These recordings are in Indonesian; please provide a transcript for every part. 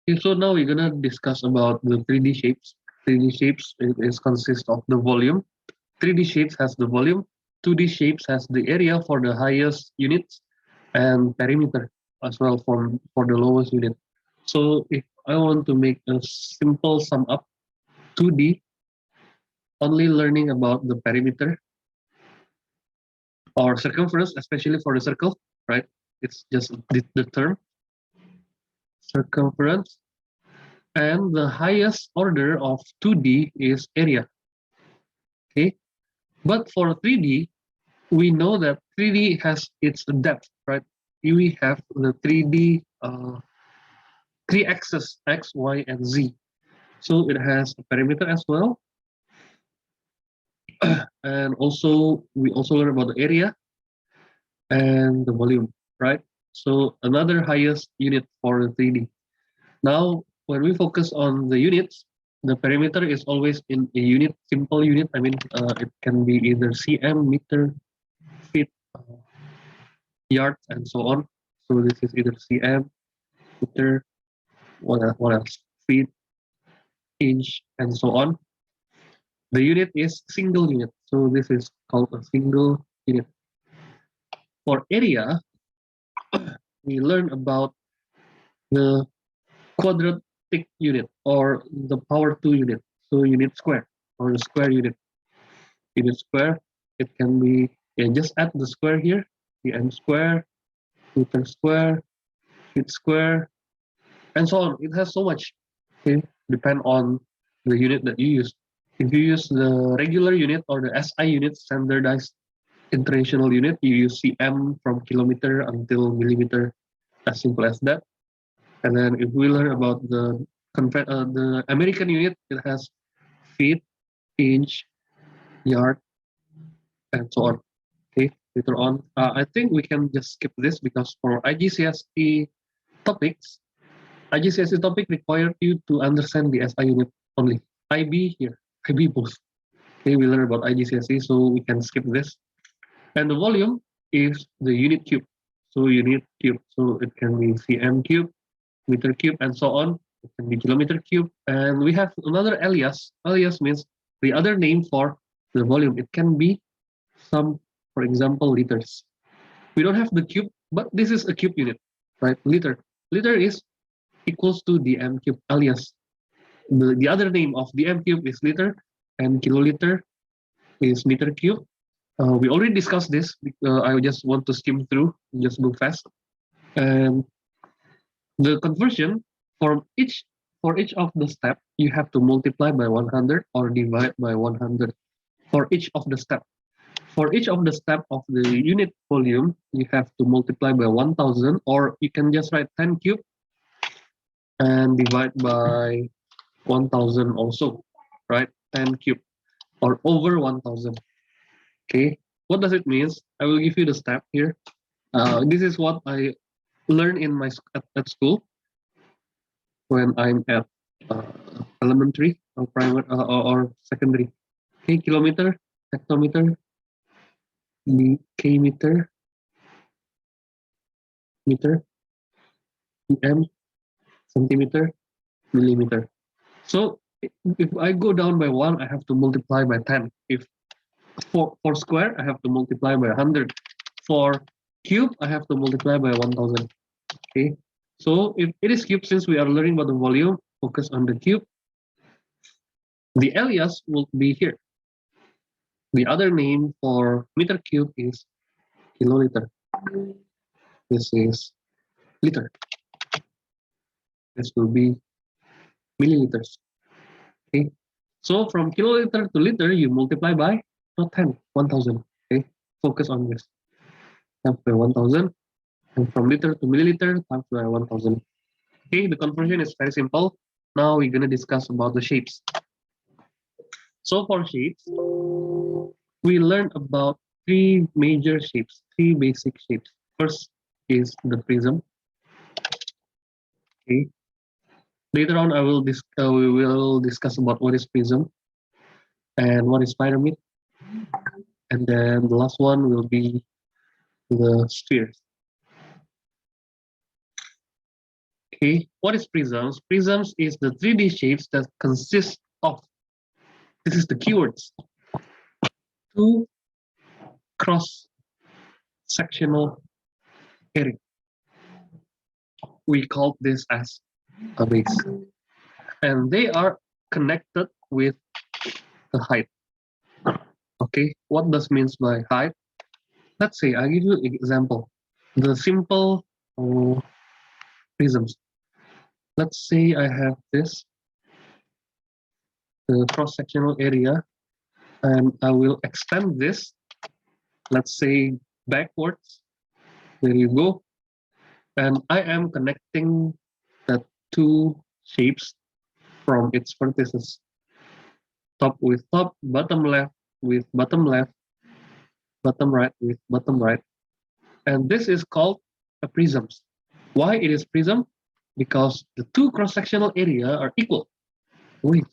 Okay, so now we're gonna discuss about the 3D shapes. 3D shapes is consist of the volume. 3D shapes has the volume. 2D shapes has the area for the highest units and perimeter as well for the lowest unit. So if I want to make a simple sum up, 2D only learning about the perimeter or circumference, especially for the circle, right? It's just the term circumference. And the highest order of 2D is area. Okay, but for 3D, we know that 3D has its depth, right? We have the 3D three axes, X, Y, and Z. So it has a perimeter as well. And also, we also learn about the area and the volume, right? So another highest unit for the 3D. Now, when we focus on the units, the perimeter is always in a unit, simple unit. I mean, it can be either cm, meter, feet, yards, and so on. So this is either cm, meter, what else? Feet, inch, and so on. The unit is single unit. So this is called a single unit. For area, we learn about the quadratic unit or the power 2 unit. So unit square or the square unit. Unit square, it can be, just add the square here, cm square, meter square, feet square, and so on. It has so much. Okay, depend on the unit that you use. If you use the regular unit or the SI unit, standardized international unit, you use cm from kilometer until millimeter, as simple as that. And then if we learn about the American unit, it has feet, inch, yard, and so on. Okay, later on, I think we can just skip this because for IGCSE topics, IGCSE topic required you to understand the SI unit only. IB here, IB both. Okay, we learn about IGCSE, so we can skip this. And the volume is the unit cube. So unit cube, so it can be cm cube, meter cube, and so on. It can be kilometer cube. And we have another alias. Alias means the other name for the volume. It can be some, for example, liters. We don't have the cube, but this is a cube unit, right? Liter. Liter is equals to the m cube alias. The other name of the m cube is liter, and kiloliter is meter cube. We already discussed this. I just want to skim through, just go fast. And the conversion for each of the step, you have to multiply by 100 or divide by 100 for each of the step. For each of the step of the unit volume, you have to multiply by 1000, or you can just write 10 cube and divide by 1000 also, right? 10 cube or over 1000. Okay, what does it mean? I will give you the step here. This is what I learned in my at school when I'm at elementary or primary or secondary. Okay, kilometer, hectometer, K-meter, meter, cm, centimeter, millimeter. So if I go down by 1, I have to multiply by 10. If for square, I have to multiply by 100. For cube, I have to multiply by 1000. Okay, so if it is cube, since we are learning about the volume, focus on the cube. The alias will be here. The other name for meter cube is kiloliter. This is liter. This will be milliliters. Okay, so from kiloliter to liter, you multiply by 1000. Okay, focus on this. Times by 1000, and from liter to milliliter times by 1000. Okay, the conversion is very simple. Now we're gonna discuss about the shapes. So for shapes, we learned about 3 major shapes, 3 basic shapes. First is the prism. Okay. Later on, we will discuss about what is prism and what is pyramid, and then the last one will be the spheres. Okay, what is prisms? Prisms is the 3D shapes that consist of, this is the keywords, two cross-sectional area. We call this as a base. And they are connected with the height. Okay, what does means by height? Let's say I give you an example. The simple prisms. Let's say I have this, the cross-sectional area, and I will extend this, let's say backwards. There you go. And I am connecting the two shapes from its vertices. Top with top, bottom left with bottom left, bottom right with bottom right. And this is called a prism. Why it is prism? Because the two cross-sectional area are equal. Wait,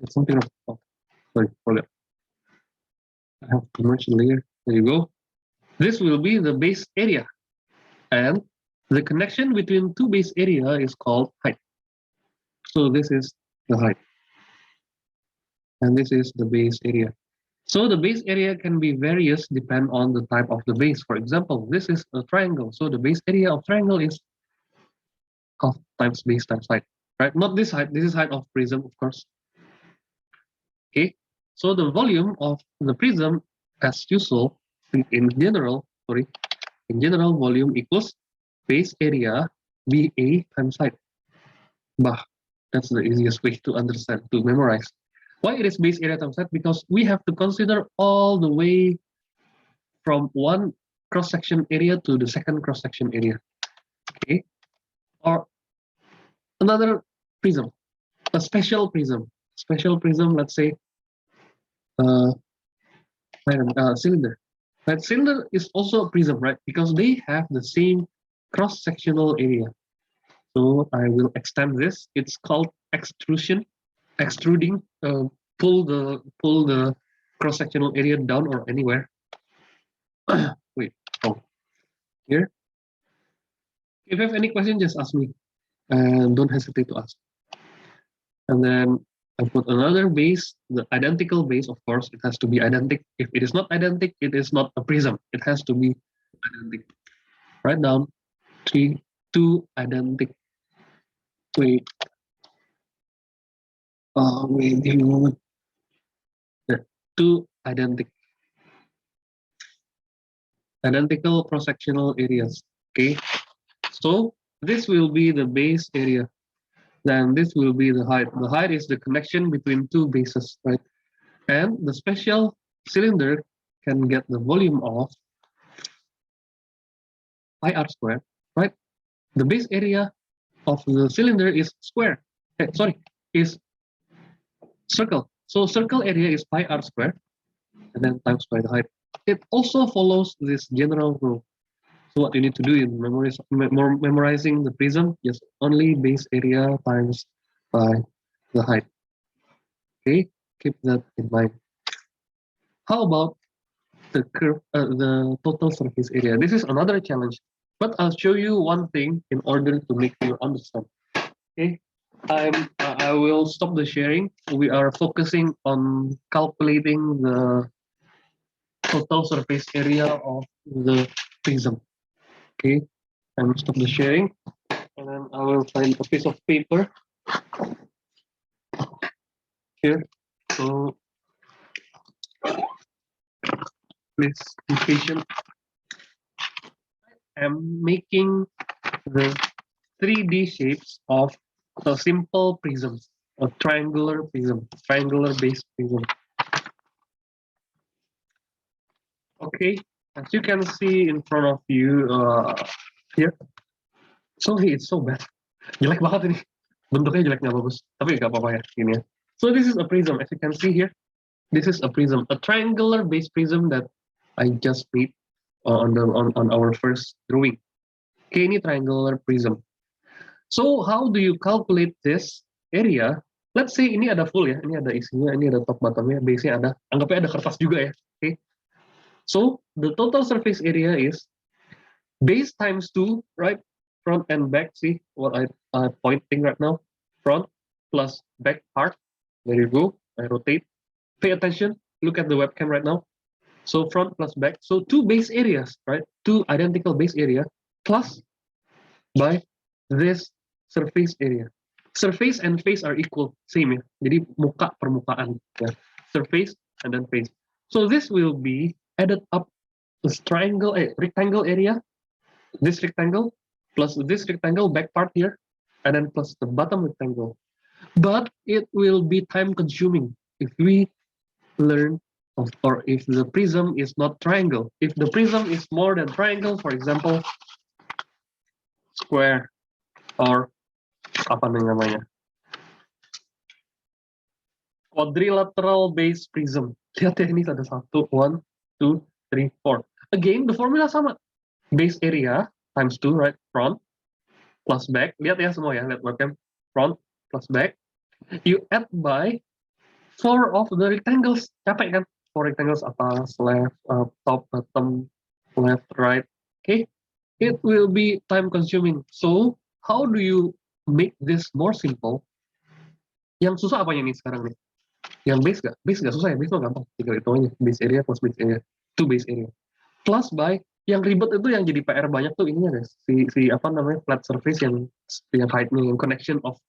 it's something of, oh, sorry, forgot. I have to merge the layer. There you go. This will be the base area. And the connection between two base area is called height. So this is the height. And this is the base area. So the base area can be various depend on the type of the base. For example, this is a triangle. So the base area of triangle is half times base times height, right? Not this height. This is height of prism, of course. Okay. So the volume of the prism, as usual, in general, volume equals base area BA times height. Bah, that's the easiest way to understand, to memorize. Why it is base area times height? Because we have to consider all the way from one cross-section area to the second cross-section area. Okay. Or another prism, a special prism. Special prism, let's say, cylinder. That cylinder is also a prism, right? Because they have the same cross-sectional area. So I will extend this. It's called extrusion, extruding. Pull the cross-sectional area down or anywhere. Wait, oh, here. If you have any question, just ask me, and don't hesitate to ask. And then I put another base, the identical base. Of course, it has to be identical. If it is not identical, it is not a prism. It has to be identical. Write down two identical. Wait. Wait a moment. There, two identical cross-sectional areas. Okay. So this will be the base area. Then this will be the height. The height is the connection between two bases, right? And the special cylinder can get the volume of pi r squared, right? The base area of the cylinder is square. Is circle. So circle area is pi r squared, and then times by the height. It also follows this general rule. So what you need to do in memorizing the prism is only base area times by the height. Okay, keep that in mind. How about the curve, the total surface area? This is another challenge, but I'll show you one thing in order to make you understand. Okay, I will stop the sharing. We are focusing on calculating the total surface area of the prism. Okay, and stop the sharing, and then I will find a piece of paper here. So please be patient. I'm making the 3D shapes of a simple prism, a triangular prism, triangular based prism. Okay, as you can see in front of you here. Sorry, it's so bad. Jelek banget ini. Bentuknya jelek, nggak bagus. Tapi nggak apa-apa ya, gini ya. So this is a prism, as you can see here. This is a prism, a triangular based prism that I just made on our first drawing. Okay, ini triangular prism. So how do you calculate this area? Let's say ini ada full ya, ini ada isinya, ini ada top bottomnya, base-nya ada, anggapnya ada kertas juga ya. Okay. So the total surface area is base times 2, right? front and back. See what I'm pointing right now? Front plus back part. There you go. I rotate. Pay attention. Look at the webcam right now. So front plus back. So two base areas, right? Two identical base area plus by this surface area. Surface and face are equal, same ya. Jadi muka permukaan ya. Surface and then face. So this will be added up this rectangle area, this rectangle plus this rectangle back part here, and then plus the bottom rectangle. But it will be time consuming if we learn or if the prism is not triangle. If the prism is more than triangle, for example, square or apa namanya, quadrilateral base prism. Lihat ya, ini ada 1, 1, 2, 3, 4. Again, the formula sama. Base area times 2, right? Front plus back. Lihat ya semua ya, lihat webcam. Front plus back. You add by 4 of the rectangles. Capek kan? 4 rectangles, atas, left, top, bottom, left, right. Okay? It will be time consuming. So, how do you make this more simple? Yang susah apanya nih sekarang nih? Yang base gak? Base gak susah ya, base mah gampang. Tinggal itu aja, base area plus base area. Two base area. Plus by, yang ribet itu yang jadi PR banyak tuh ininya guys. Si apa namanya, flat surface yang height-nya, yang connection of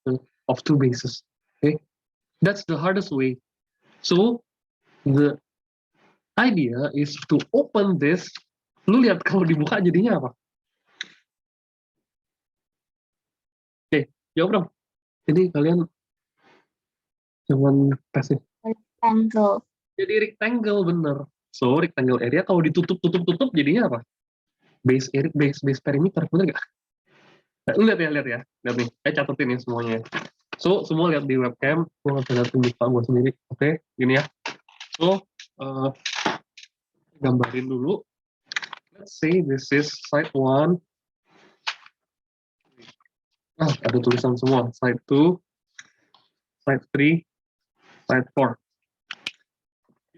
two bases. Okay? That's the hardest way. So, the idea is to open this. Lu lihat kalau dibuka jadinya apa? Oke, jawab dong. Jadi kalian jangan pasif. Rectangle. Jadi rectangle bener. So rectangle area kalau ditutup jadinya apa? Base area, base perimeter, bener nggak? Nah, lu lihat ya, lihat nih. Catetin ya semuanya. So semua lihat di webcam. Gua nggak bisa lihat muka gua sendiri. Oke, gini ya. So gambarin dulu. Let's say this is side 1. Ada tulisan semua. Side 2, side 3, side 4.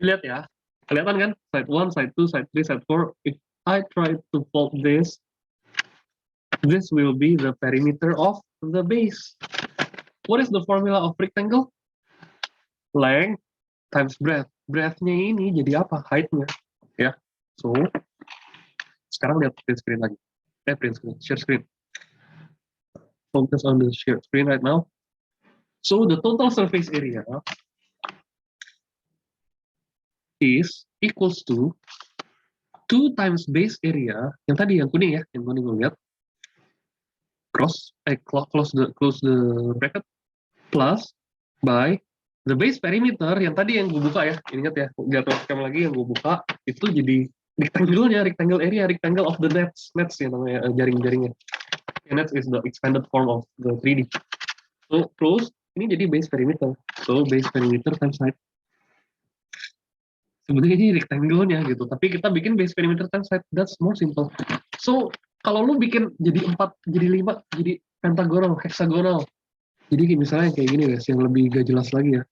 Lihat ya, kelihatan kan? Side 1, side 2, side 3, side 4. If I try to fold this will be the perimeter of the base. What is the formula of rectangle? Length times breadth. Breadth-nya ini jadi apa? Height-nya. Ya. So, sekarang lihat print screen lagi. Share screen. Focus on the share screen right now. So, the total surface area is equals to 2 times base area, yang tadi yang kuning ya, yang kuning gue lihat, close the bracket, plus by the base perimeter, yang tadi yang gue buka ya, ingat ya, lihat webcam lagi yang gue buka, itu jadi rectangle area, rectangle of the nets ya namanya, jaring-jaringnya. Nets is the expanded form of the 3D. So, close, ini jadi base perimeter. So, base perimeter times height. Sebenarnya ini rectangle-nya gitu, tapi kita bikin base perimeter times height, that's more simple. So, kalau lu bikin jadi 4, jadi 5, jadi pentagonal, hexagonal. Jadi misalnya kayak gini guys, yang lebih gak jelas lagi ya.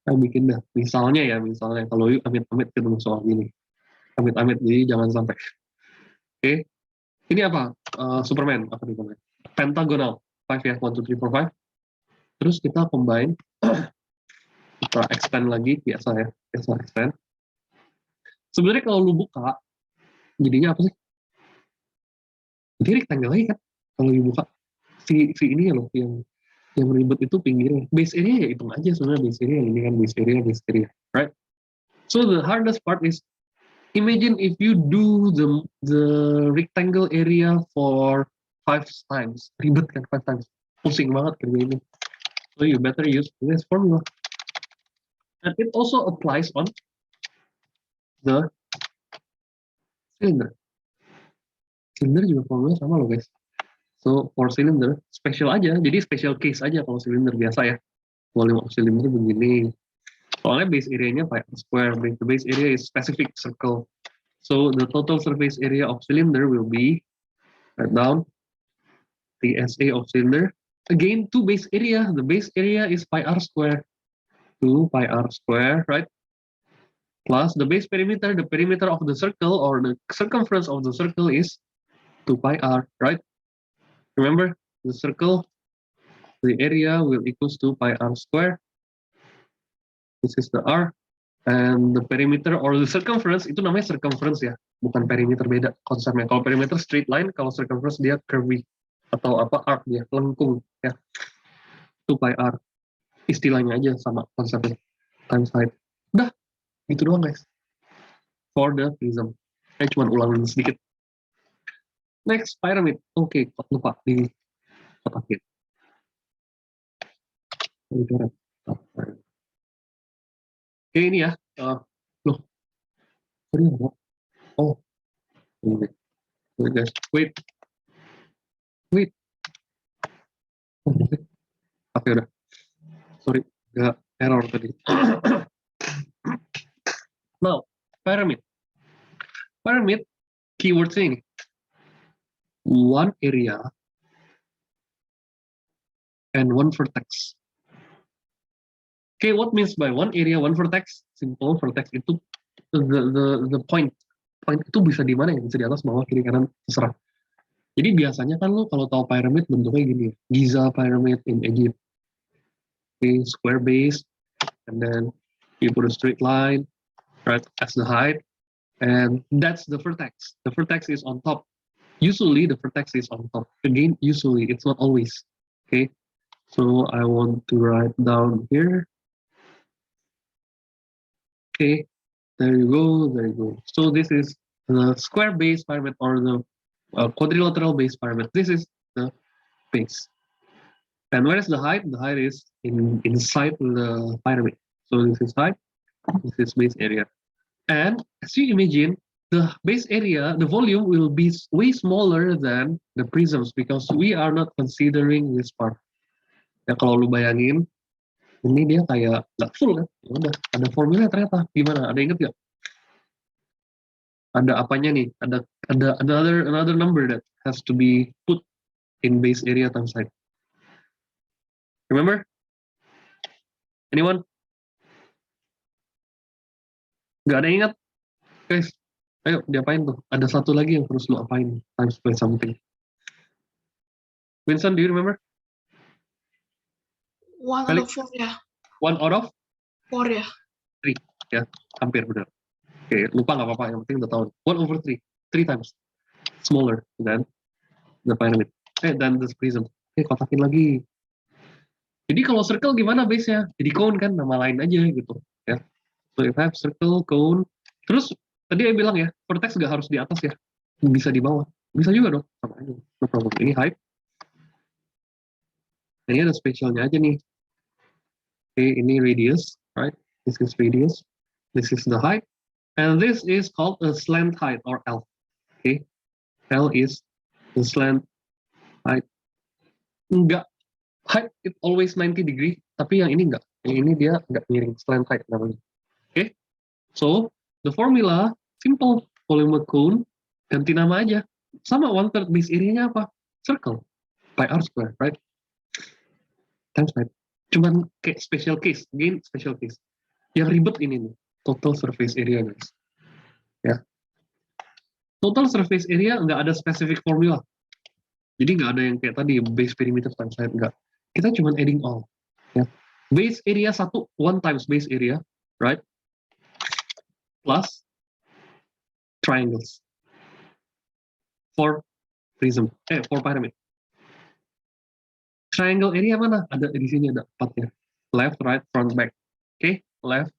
Kita bikin dah, misalnya kalau yuk amit-amit ketemu soal gini. Amit-amit, jadi jangan sampai. Oke. Ini apa? Superman, apa nih namanya? Pentagonal. 5 ya, 1, 2, 3, 4, 5. Terus kita combine, kita expand lagi, biasa expand. Sebenarnya kalau lu buka, jadinya apa sih? Jadi rectangle lagi kan? Kalau dibuka, si ini ya loh, yang ribet itu pinggirnya. Base area ya hitung aja sebenarnya, base area ini kan base area, right? So the hardest part is, imagine if you do the rectangle area for 5 times, ribet kan 5 times, pusing banget kerja ini. So you better use this formula. And it also applies on the cylinder. Cylinder juga formula sama loh guys. So for cylinder, special aja. Jadi special case aja kalau cylinder biasa ya. Volume of cylinder begini. Soalnya base area-nya pi r square. The base area is specific circle. So the total surface area of cylinder will be, write down, the SA of cylinder. Again, two base area. The base area is pi r square. 2 pi r square, right? Plus the base perimeter, the perimeter of the circle or the circumference of the circle is 2 pi r, right? Remember, the circle, the area will equals to pi r square. This is the r. And the perimeter or the circumference, itu namanya circumference ya, bukan perimeter, beda konsepnya. Kalau perimeter straight line, kalau circumference dia curvy atau apa arc dia, lengkung ya. 2 pi r. Istilahnya aja sama konsepnya. Times height. Udah, gitu doang guys. For the prism. Saya cuma ulangin sedikit. Next, pyramid. Oke, lupa di kotakin. Oke, ini ya. Loh, sorry ya. Oh, wait guys. Wait. Oke, udah. Sorry, nggak error tadi. Now, pyramid. Pyramid, keywordsnya ini. One area and one vertex. Okay, what means by one area, one vertex? Simple, vertex itu the point. Point itu bisa di mana ya? Bisa di atas, bawah, kiri, kanan, terserah. Jadi biasanya kan lo kalau tahu pyramid bentuknya gini, Giza pyramid in Egypt. Okay, square base, and then you put a straight line, right, as the height, and that's the vertex. The vertex is on top. Usually the vertex is on top. Again, usually, it's not always. Okay, so I want to write down here. Okay, there you go, there you go. So this is the square base pyramid or the quadrilateral base pyramid. This is the base. And where is the height? The height is inside the pyramid. So this is height, this is base area. And as you imagine, the base area, the volume will be way smaller than the prisms because we are not considering this part. Ya kalau lu bayangin, ini dia kayak nggak full kan? Ya udah, ada formula ternyata. Gimana? Ada inget nggak? Ada apanya nih? Ada another number that has to be put in base area times height. Remember? Anyone? Nggak ada yang ingat? Guys, ayo diapain tuh? Ada satu lagi yang harus lu apain times by something. Vincent, do you remember? 1 out of 4 ya. 1 out of 4 ya. 3 ya, hampir benar. Oke, lupa nggak apa-apa, yang penting udah tahu. 1/3, 3 times smaller than the pyramid. Dan the prism. Kotakin lagi. Jadi kalau circle gimana base-nya? Jadi cone kan, nama lain aja gitu ya. So if I have circle, cone, terus tadi saya bilang ya, vertex nggak harus di atas ya, bisa di bawah, bisa juga dong, sama aja, no problem. Ini height, ini ada spesialnya aja nih. Oke, ini radius, right? This is radius, this is the height, and this is called a slant height or L. Okay, L is the slant height. Enggak, height it always 90 degree, tapi yang ini enggak. Yang ini dia enggak miring, slant height namanya. Okay, so the formula simple, volume cone, ganti nama aja. Sama 1/3 base area-nya apa? Circle, pi r square, right? Times height. Cuman kayak special case, again special case. Yang ribet ini nih, total surface area guys. Ya. Total surface area nggak ada specific formula. Jadi nggak ada yang kayak tadi base perimeter times height, nggak. Kita cuma adding all. Ya. Base area 1 times base area, right? Plus triangles for prism, for pyramid. Triangle area mana? Ada di sini, ada 4-nya. Left, right, front, back. Okay, left,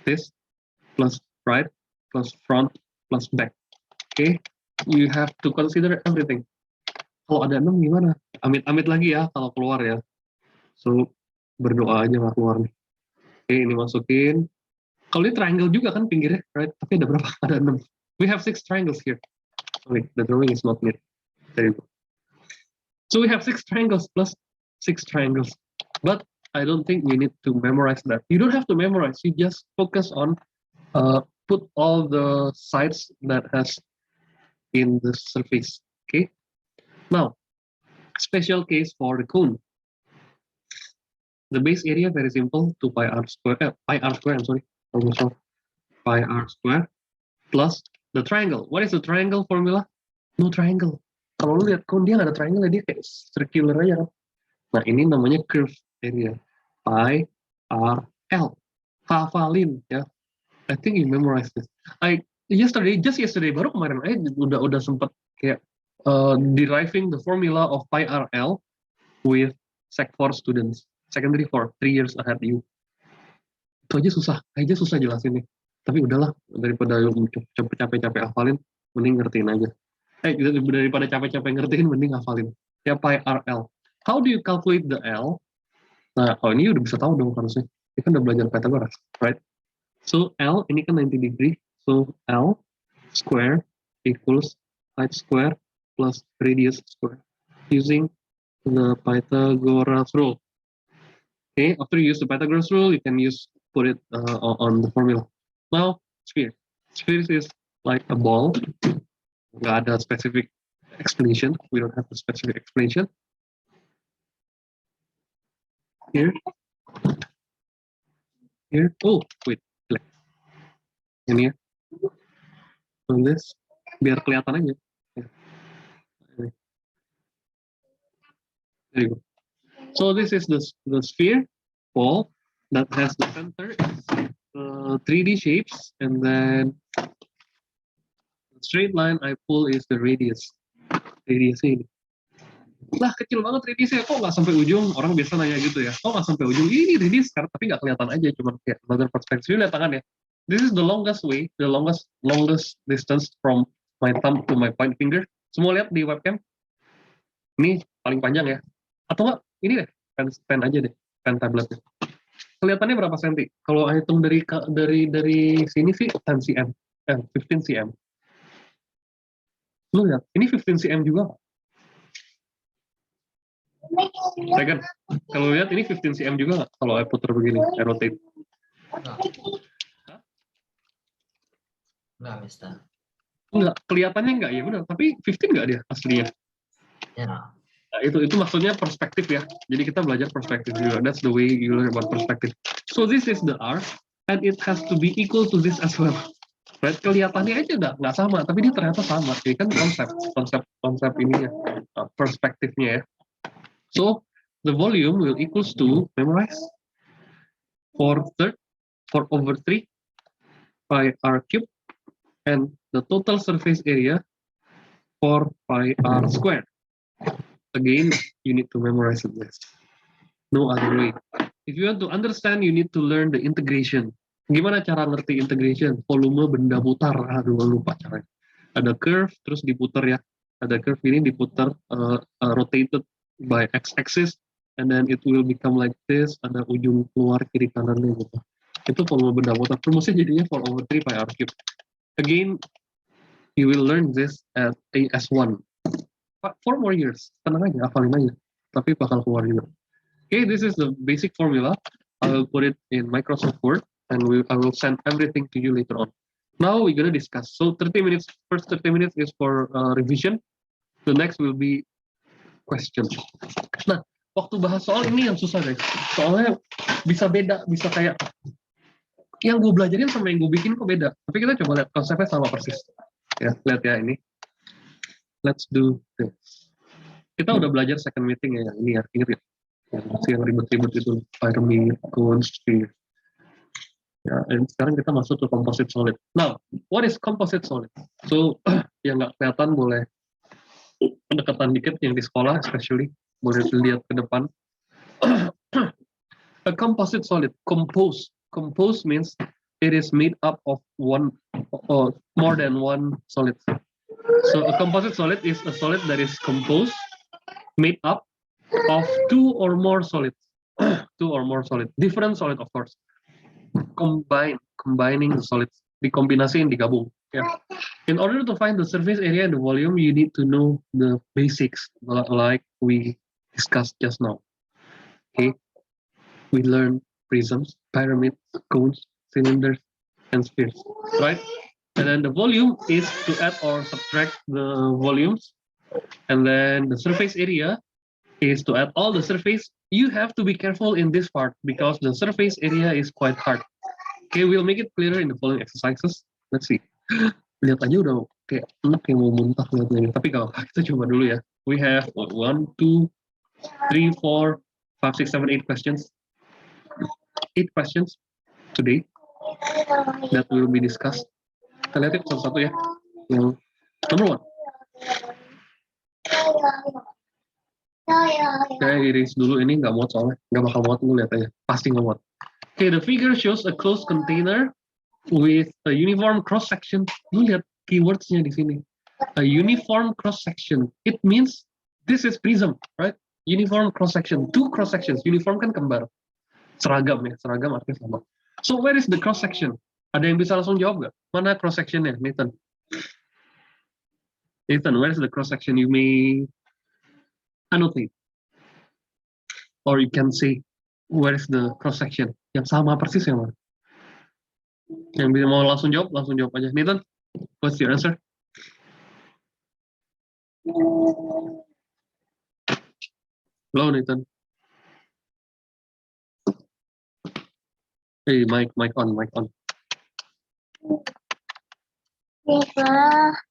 this, plus right, plus front, plus back. Okay, you have to consider everything. Kalau ada 6 gimana? Amit-amit lagi ya kalau keluar ya. So, berdoa aja nggak keluar nih. Oke, ini masukin. Kalau ini triangle juga kan pinggirnya, right? Tapi ada berapa? Ada 6. We have 6 triangles here. Sorry, the drawing is not neat. There you go. So we have 6 triangles plus 6 triangles. But I don't think we need to memorize that. You don't have to memorize. You just focus on put all the sides that has in the surface. Okay. Now, special case for the cone. The base area very simple, 2 pi r square. I'm sorry. Pi r square plus the triangle. What is the triangle formula? No triangle. Kalau lu lihat cone dia nggak ada triangle, dia kayak circular aja kan. Nah ini namanya curve area. Pi r l. Hafalin ya. I think you memorize this. Just yesterday baru kemarin udah sempat kayak deriving the formula of pi r l with Sec 4 students, secondary 4, 3 years ahead you. Itu aja susah jelasin nih. Tapi udahlah, daripada capek-capek hafalin, mending ngertiin aja. Daripada capek-capek ngertiin, mending hafalin. Ya, pi RL. How do you calculate the L? Nah, ini udah bisa tahu dong harusnya. Kita kan udah belajar Pythagoras, right? So, L ini kan 90 degree. So, L square equals height square plus radius square. Using the Pythagoras rule. Okay, after you use the Pythagoras rule, you can put it on the formula. Now, sphere. Sphere is like a ball. Nggak ada specific explanation. We don't have a specific explanation. Here. Oh, wait. Ini ya. On this. Biar kelihatan aja. There you go. So this is the sphere ball that has the center, 3D shapes, and then the straight line I pull is the radius. Radiusnya ini. Lah kecil banget radiusnya, kok nggak sampai ujung? Orang biasa nanya gitu ya, kok nggak sampai ujung? Ini radius, tapi nggak kelihatan aja, cuma kayak another perspective. Lihat tangan ya. This is the longest way, the longest distance from my thumb to my point finger. Semua lihat di webcam. Ini paling panjang ya. Atau nggak? Ini deh, pen aja deh, pen tabletnya. Kelihatannya berapa senti? Kalau hitung dari sini sih 10 cm, 15 cm. Lu lihat, ini 15 cm juga. Second, kalau lihat ini 15 cm juga nggak? Kalau I putar begini, I rotate. Enggak, Mister. Enggak, kelihatannya enggak ya benar. Tapi 15 nggak dia aslinya? Ya. Nah, itu maksudnya perspektif ya. Jadi kita belajar perspektif juga. That's the way you learn about perspective. So this is the R, and it has to be equal to this as well. Right? Kelihatannya aja nggak sama, tapi dia ternyata sama. Ini kan konsep ininya, perspektifnya ya. So the volume will equals to, memorize, 4/3, 4/3 pi r cube, and the total surface area 4 pi r square. Again, you need to memorize this. No other way. If you want to understand, you need to learn the integration. Gimana cara ngerti integration? Volume benda putar. Aduh, lupa caranya. Ada curve, terus diputar ya. Ada curve ini diputar, rotated by x-axis, and then it will become like this. Ada ujung keluar kiri kanannya gitu. Itu volume benda putar. Rumusnya jadinya 4/3 pi r cube. Again, you will learn this at AS1. 4 more years. Tenang aja, hafalin aja. Tapi bakal keluar juga. Okay, this is the basic formula. I will put it in Microsoft Word, and I will send everything to you later on. Now we're gonna discuss. So 30 minutes, first 30 minutes is for revision. The next will be questions. Nah, waktu bahas soal ini yang susah guys. Soalnya bisa beda, bisa kayak yang gue belajarin sama yang gue bikin kok beda. Tapi kita coba lihat konsepnya sama persis. Ya, lihat ya ini. Let's do this. Kita udah belajar second meeting ya, yang ini ya, ingat ya? Yang ribet-ribet itu, pyramid, cone, sphere. Ya, dan sekarang kita masuk ke composite solid. Now, what is composite solid? So, yang nggak kelihatan boleh pendekatan dikit yang di sekolah, especially boleh lihat ke depan. A composite solid, compose means it is made up of one or more than one solid. So, a composite solid is a solid that is composed, made up of two or more solids, different solid of course, combining the solids, dikombinasiin, digabung. Yeah. In order to find the surface area and the volume, you need to know the basics, like we discussed just now. Okay, we learned prisms, pyramids, cones, cylinders, and spheres, right? And then the volume is to add or subtract the volumes, and then the surface area is to add all the surface. You have to be careful in this part because the surface area is quite hard. Okay, we'll make it clearer in the following exercises. Let's see. Lihat aja udah kayak enak yang mau muntah lihatnya ini. Tapi kalau kita coba dulu ya. We have 1, 2, 3, 4, 5, 6, 7, 8 questions. 8 questions today that will be discussed. Kita lihat satu-satu ya. Yang number 1. Saya iris dulu, ini nggak muat soalnya. Nggak bakal muat, gue lihat aja. Pasti nggak muat. Okay, the figure shows a closed container with a uniform cross section. Lu lihat keywordsnya di sini. A uniform cross section. It means this is prism, right? Uniform cross section. 2 cross sections. Uniform kan kembar. Seragam ya. Seragam artinya sama. So where is the cross section? Ada yang bisa langsung jawab nggak? Mana cross sectionnya, Nathan? Nathan, where is the cross section? You may annotate. Or you can say, where is the cross section? Yang sama persis yang mana? Yang mau langsung jawab aja. Nathan, what's your answer? Hello, Nathan. Hey, mic on.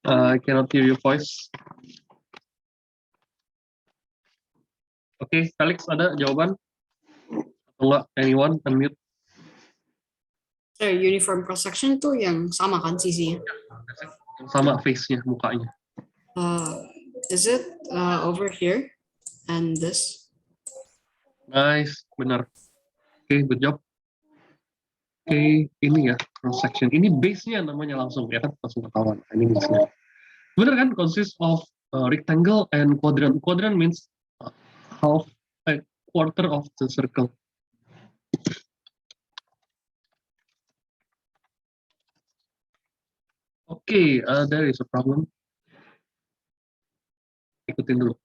I cannot hear your voice. Okay, Felix, ada jawaban? Atau enggak? Anyone? Unmute. Uniform cross section tuh yang sama kan sisinya? Yang sama face-nya, mukanya. Is it over here and this? Nice, benar. Okay, good job. Okay, ini ya cross section. Ini base-nya namanya langsung ya kan, langsung ketahuan. Ini base-nya. Benar kan? Consists of rectangle and quadrant. Quadrant means half, a quarter of the circle. Okay, there is a problem. Ikutin dulu.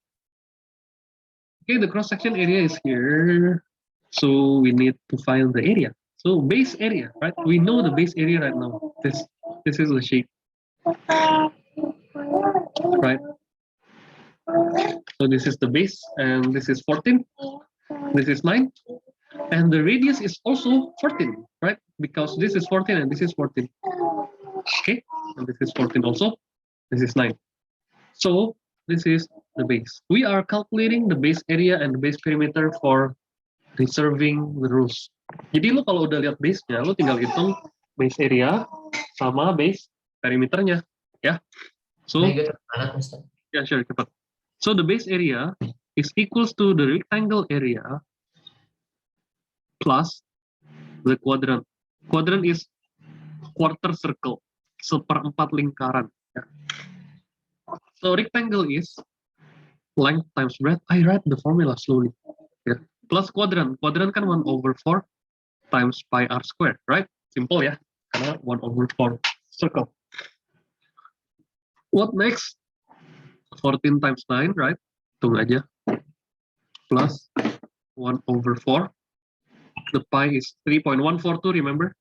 Okay, the cross section area is here. So we need to find the area. So base area, right? We know the base area right now. This is the shape. Right? So this is the base and this is 14. This is 9. And the radius is also 14, right? Because this is 14 and this is 14. Okay, and this is 14 also. This is 9. So this is the base. We are calculating the base area and the base perimeter for reserving the rows. Jadi lu kalau udah lihat base-nya, lu tinggal hitung base area sama base perimeternya, ya. So, yeah, sure, cepat. So the base area is equals to the rectangle area plus the quadrant. Quadrant is quarter circle, seperempat lingkaran. Ya. So rectangle is length times breadth. I write the formula slowly. Ya. Plus quadrant. Quadrant kan 1/4 times pi r square, right? Simple ya, karena 1/4 circle. What next? 14 times 9, right? Tunggu aja. Plus 1/4. The pi is 3.142, remember?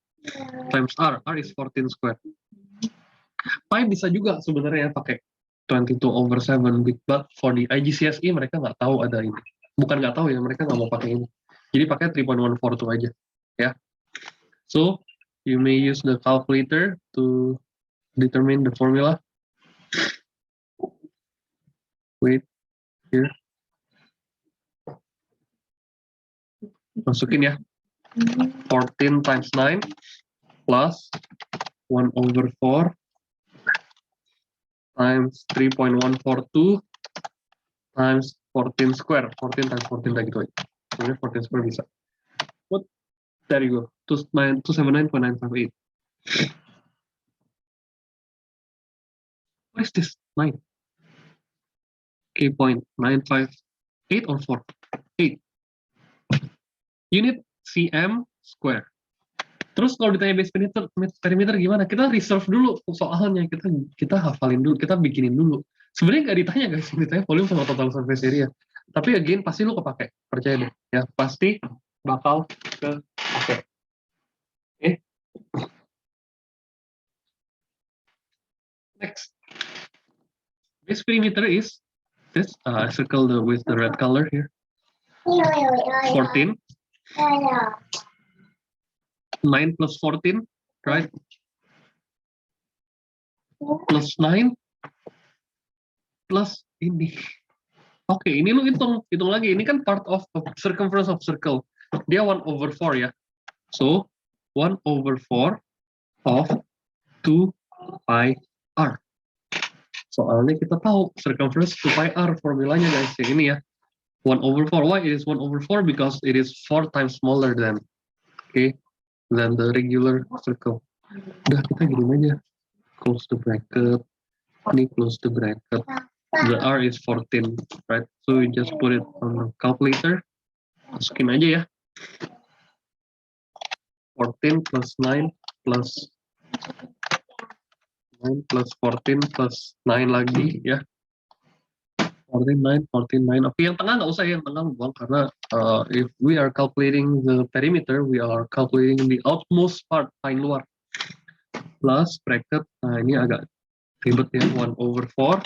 Times r. R is 14 square. Pi bisa juga sebenarnya pakai 22/7, but for the IGCSE mereka nggak tahu ada ini. Bukan nggak tahu ya, mereka nggak mau pakai ini. Jadi pakai 3.142 aja, ya. So you may use the calculator to determine the formula. Wait, here. Masukin ya. 14 times 9 plus 1/4 times 3.142 times 14 square. 14 times 14 lagi tuh. Sebenarnya 14 square bisa. What? There you go. 279.958. What is this? 9. Okay, point 958 or 4? 8. Unit cm square. Terus kalau ditanya base perimeter gimana? Kita reserve dulu soalnya, kita hafalin dulu, kita bikinin dulu. Sebenarnya nggak ditanya guys, ditanya volume sama total surface area. Tapi again pasti lu kepake, percaya deh. Ya pasti bakal kepake. Okay. Next, base perimeter is this. Circle with the red color here. 14. 9 plus 14, right? plus 9 plus ini. Oke, ini lu hitung lagi. Ini kan part of circumference of circle. Dia 1/4 ya. So 1/4 of 2 pi r. Soalnya kita tahu circumference 2 pi r formulanya guys. Yang ini ya. 1/4. Why it is 1/4? Because it is 4 times smaller than than the regular circle. Udah kita gini aja. Close the bracket. Ini close the bracket. The r is 14, right? So we just put it on the calculator. Masukin aja ya. 14 plus 9 plus 9 plus 14 plus 9 lagi ya. 14, 9. Oke, yang tengah nggak usah, yang tengah buang karena if we are calculating the perimeter, we are calculating the outmost part, paling luar. Plus bracket, nah ini agak ribet ya, 1/4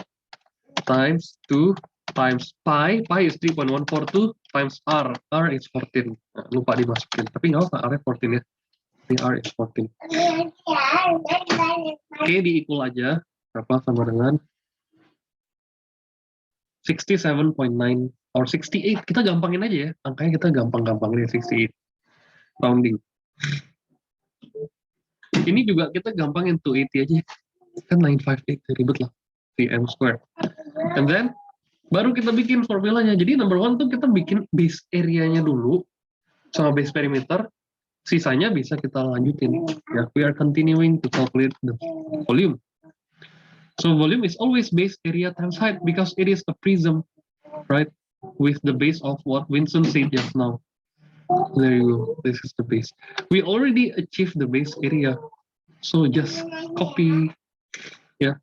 times 2 times pi is 3.142 times r is 14. Nah, lupa dimasukin, tapi nggak usah, r 14 ya. Ini r is 14. Oke, di equal aja, berapa sama dengan 67.9 or 68. Kita gampangin aja ya, angkanya kita gampang-gampangin 68. Rounding. Ini juga kita gampangin 280 aja. Kan 958, ribet lah. 3m square. And then, baru kita bikin formulanya. Jadi number one tuh kita bikin base area-nya dulu, sama base perimeter. Sisanya bisa kita lanjutin. Ya, we are continuing to calculate the volume. So volume is always base area times height because it is a prism, right? With the base of what Vincent said just now. There you go. This is the base. We already achieved the base area. So just copy, yeah,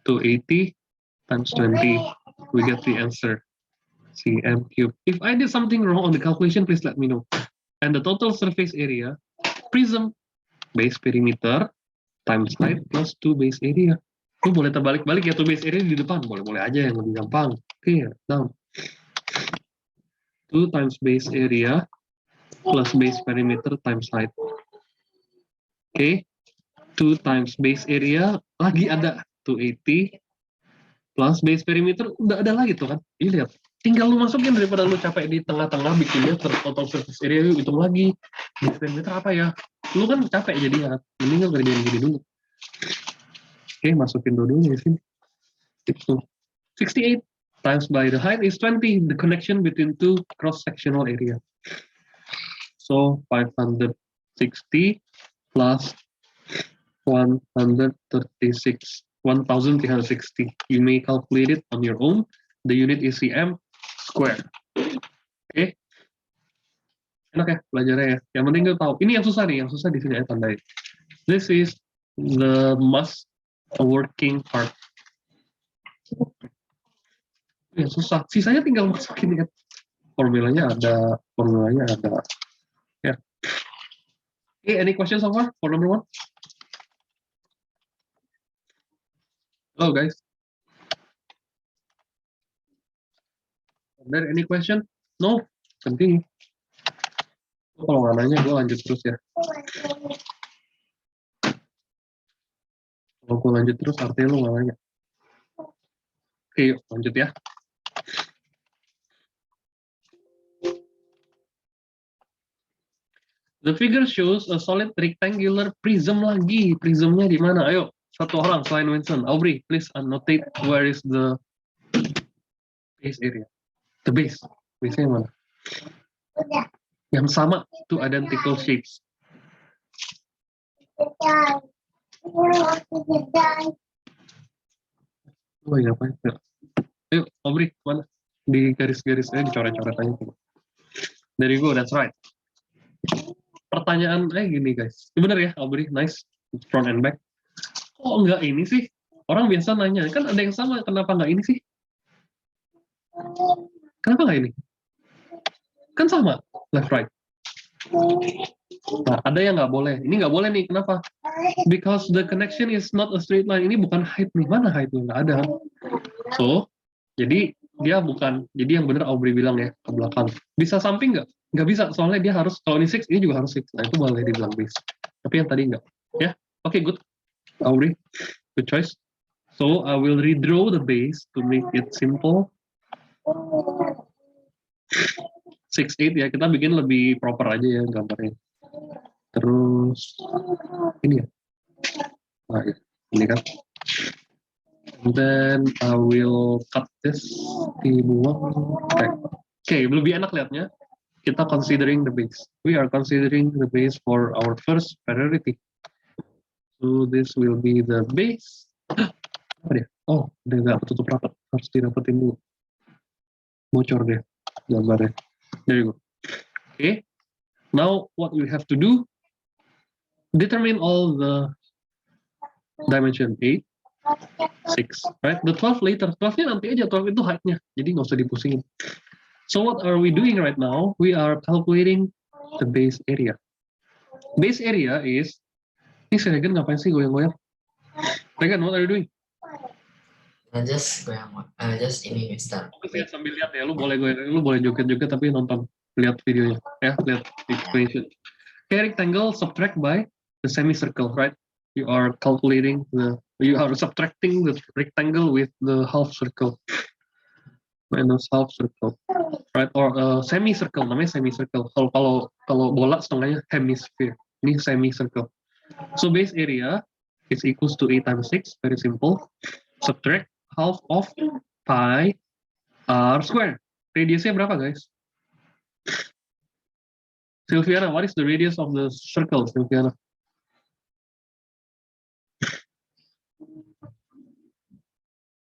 280 times 20. We get the answer, cm cubed. If I did something wrong on the calculation, please let me know. And the total surface area, prism, base perimeter, times height plus 2 base area. Lu boleh terbalik-balik ya, 2 base area di depan. Boleh-boleh aja yang lebih gampang. Oke, down. 2 times base area plus base perimeter times height. Oke, 2 times base area, lagi ada 280 plus base perimeter, udah ada lagi tuh kan. Ini lihat, tinggal lu masukin daripada lu capek di tengah-tengah bikinnya total surface area, lu hitung lagi. Base perimeter apa ya? Lu kan capek jadinya. Ini kan kerjaan gini dulu. Oke, masukin dulu di sini. Itu 68 times by the height is 20, the connection between two cross-sectional area. So 560 plus 136, 1360. You may calculate it on your own. The unit is cm square. Oke. Enak ya belajarnya ya. Yang penting kita tahu. Ini yang susah nih, yang susah di sini ya tandai. This is the must working part. Yang susah. Sisanya tinggal masukin ya. Formulanya ada. Ya. Okay, any questions so far for number 1? Hello guys. Are there any question? No? Continue. Kalau nggak nanya, gue lanjut terus ya. Kalau gue lanjut terus, artinya lu nggak nanya. Oke, yuk lanjut ya. The figure shows a solid rectangular prism lagi. Prismnya di mana? Ayo, satu orang selain Vincent. Aubrey, please annotate where is the base area. The base. Base-nya mana? Yang sama, two identical shapes. Oh iya, apa ya? Ayo, Aubrey, mana? Di garis-garis dicoret-coret aja. There you go, that's right. Pertanyaan gini guys, bener ya Aubrey, nice, front and back. Kok enggak ini sih? Orang biasa nanya, kan ada yang sama, kenapa enggak ini sih? Kenapa enggak ini? Kan sama, left right. Nah, ada yang nggak boleh. Ini nggak boleh nih, kenapa? Because the connection is not a straight line. Ini bukan height nih, mana height-nya? Nggak ada. So, jadi dia bukan, jadi yang bener Aubrey bilang ya, ke belakang. Bisa samping nggak? Nggak bisa, soalnya dia harus, kalau ini 6, ini juga harus 6. Nah, itu boleh dibilang base. Tapi yang tadi nggak. Ya, oke, good. Aubrey, good choice. So I will redraw the base to make it simple. 6-8 ya, kita bikin lebih proper aja ya gambarnya. Terus ini ya. Nah, ini kan. And then I will cut this dibuang. Okay, lebih enak lihatnya. Kita considering the base. We are considering the base for our first priority. So this will be the base. Apa dia? Oh, udah nggak tutup rapat. Harus dirapetin dulu. Bocor deh gambarnya. There you go. Okay. Now what we have to do, determine all the dimension 8, 6, right? The 12 later. 12-nya nanti aja, 12 itu height-nya. Jadi nggak usah dipusingin. So what are we doing right now? We are calculating the base area. Base area is, ini si Regan ngapain sih goyang-goyang? Regan, what are you doing? Just ini start. Oke, sambil lihat ya, lu boleh goyang, lu boleh joget-joget tapi nonton, lihat videonya, ya, lihat explanation. Okay, rectangle subtract by the semicircle, right? You are subtracting the rectangle with the half circle, minus half circle, right? Or semicircle, namanya semicircle. Kalau bola setengahnya hemisphere, ini semicircle. So base area is equals to 8 times 6, very simple. Subtract half of pi r square. Radiusnya berapa, guys? Silviana, what is the radius of the circle, Silviana?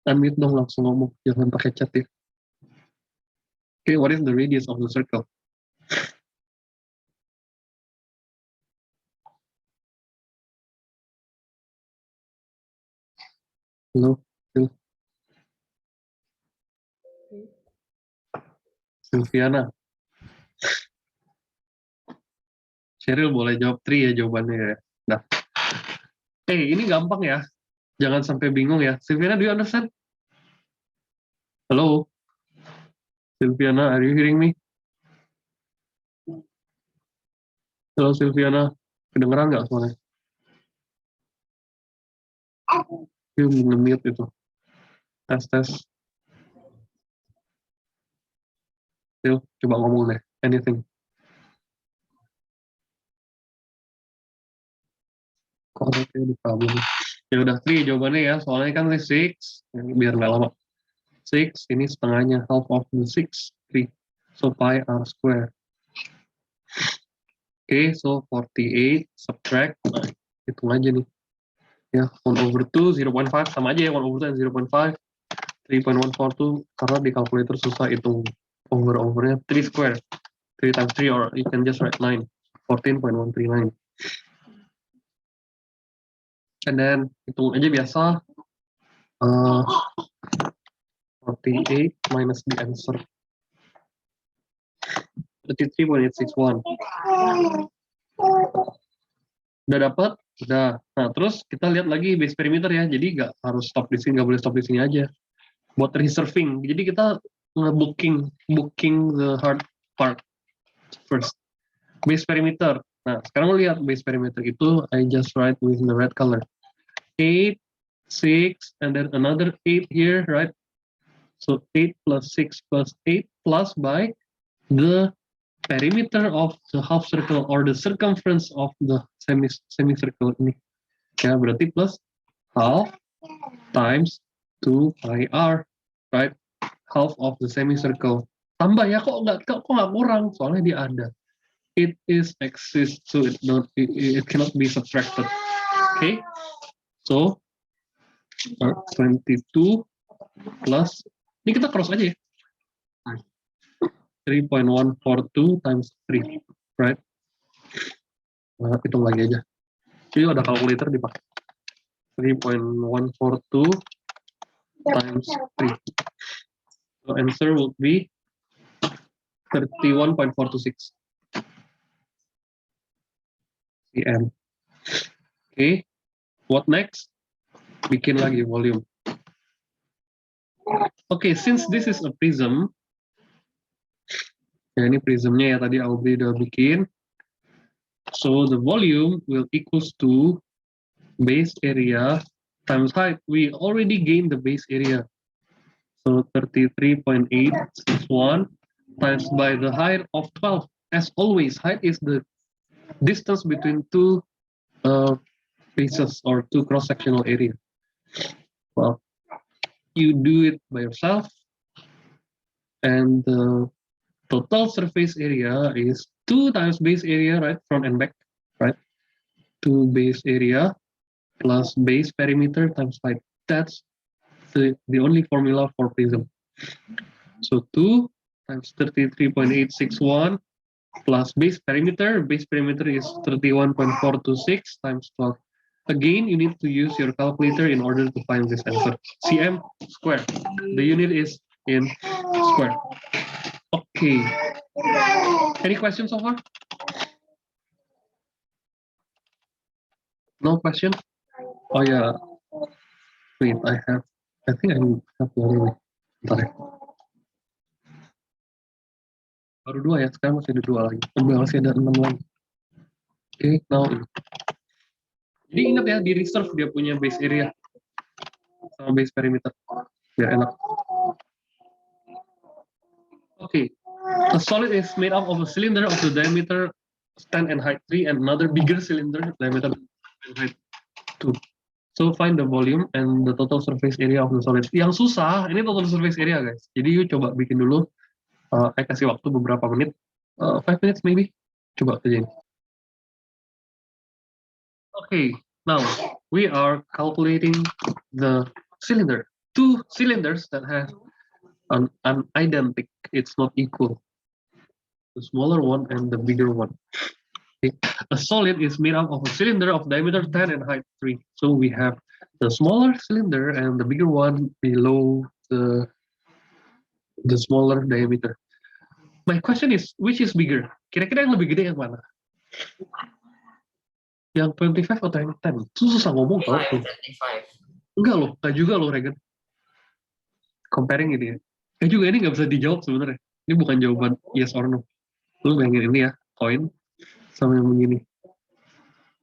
Unmute dong, langsung ngomong, jangan pakai chat ya. Okay, what is the radius of the circle? Hello, Silviana. Cheryl boleh jawab 3 ya jawabannya ya. Nah, ini gampang ya. Jangan sampai bingung ya. Silviana, do you understand? Hello? Silviana, are you hearing me? Halo Silviana, kedengeran nggak soalnya? Yuk nge-mute itu. Tes. Yuk, coba ngomong deh. Anything. Kok ada kayak di problem? Ya udah 3 jawabannya ya. Soalnya kan ini 6. Biar nggak lama. 6, ini setengahnya. Half of the 6, 3. So pi r square. Okay, so 48 subtract. Nah, hitung aja nih. Ya, 1/2, 0.5 sama aja ya, 1/2 and 0.5. 3.142 karena di kalkulator susah hitung overnya 3 square. 3 times 3 or you can just write 9. 14.139. And then hitung aja biasa. 48 minus the answer. 33.861. Udah dapat? Udah. Nah, terus kita lihat lagi base perimeter ya. Jadi nggak harus stop di sini, nggak boleh stop di sini aja. Buat reserving. Jadi kita booking the hard part first. Base perimeter. Nah, sekarang lihat base perimeter itu I just write with the red color. 8, 6, and then another 8 here, right? So 8 plus 6 plus 8 plus by the perimeter of the half circle or the circumference of the semicircle ini. Ya, berarti plus half times 2 pi r, right? Half of the semicircle. Tambah ya, kok nggak kurang? Soalnya dia ada. It is exists, so it cannot be subtracted. Okay, so 22 plus, ini kita cross aja ya. 3.142 times 3, right? Nah, hitung lagi aja. Jadi ada kalkulator dipakai. 3.142 times 3. So answer would be 31.426 cm. Okay, what next? Bikin lagi volume. Okay, since this is a prism, ya ini prismnya ya tadi Aubrey udah bikin. So the volume will equals to base area times height, we already gained the base area. So 33.861 times by the height of 12. As always, height is the distance between two faces or two cross-sectional area. Well, you do it by yourself, and the total surface area is 2 times base area, right, front and back, right? 2 base area plus base perimeter times height. That's the only formula for prism. So 2 times 33.861 plus base perimeter. Base perimeter is 31.426 times 12. Again, you need to use your calculator in order to find this answer. cm square. The unit is in square. Okay. Any questions so far? No question? Oh yeah. Wait, I think I have one. Bentar ya. Baru 2 ya, sekarang masih ada 2 lagi. Masih ada 6 lagi. Oke, now ini. Jadi ingat ya, di reserve dia punya base area sama base perimeter. Biar enak. Okay. A solid is made up of a cylinder of the diameter 10 and height 3 and another bigger cylinder diameter and height 2. So find the volume and the total surface area of the solid. Yang susah, ini total surface area guys. Jadi you coba bikin dulu. Saya kasih waktu beberapa menit. 5 minutes maybe. Coba kerjain. Okay, now we are calculating the cylinder. 2 cylinders that have an identical. It's not equal. The smaller one and the bigger one. Okay. A solid is made up of a cylinder of diameter 10 and height 3. So we have the smaller cylinder and the bigger one below the smaller diameter. My question is, which is bigger? Kira-kira yang lebih gede yang mana? Yang 25 atau yang 10? Itu susah ngomong tau. 25. Enggak loh, enggak juga loh Regan. Comparing ini ya. Juga ini nggak bisa dijawab sebenarnya. Ini bukan jawaban yes or no. Lu bayangin ini ya, koin sama yang begini.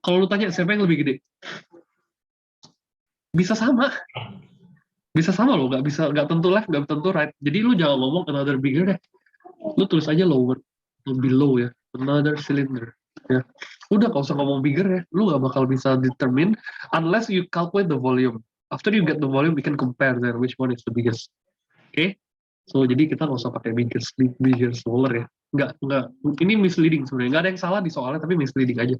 Kalau lu tanya siapa yang lebih gede? Bisa sama. Bisa sama loh, nggak tentu left, nggak tentu right. Jadi lu jangan ngomong another bigger deh. Lu tulis aja lower, below ya, another cylinder. Ya, udah gak usah ngomong bigger ya, lu gak bakal bisa determine unless you calculate the volume. After you get the volume, we can compare then which one is the biggest. Okay? So jadi kita gak usah pakai bigger, smaller ya. Nggak. Ini misleading sebenarnya. Nggak ada yang salah di soalnya, tapi misleading aja.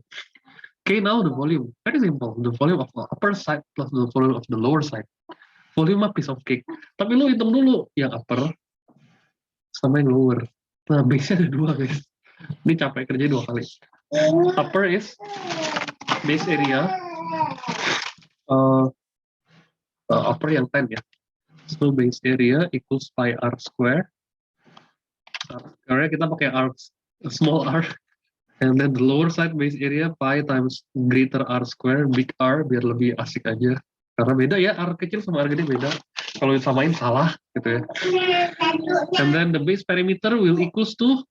Okay, now the volume. Very simple. The volume of the upper side plus the volume of the lower side. Volume mah piece of cake. Tapi lu hitung dulu yang upper sama yang lower. Nah, base-nya ada 2 guys. Ini capek kerja 2 kali. Upper is base area upper yang 10 ya. So base area equals pi r square. Karena kita pakai r small r, and then the lower side base area pi times greater r square big R biar lebih asik aja. Karena beda ya, r kecil sama r gede beda. Kalau disamain salah gitu ya. And then the base perimeter will equals to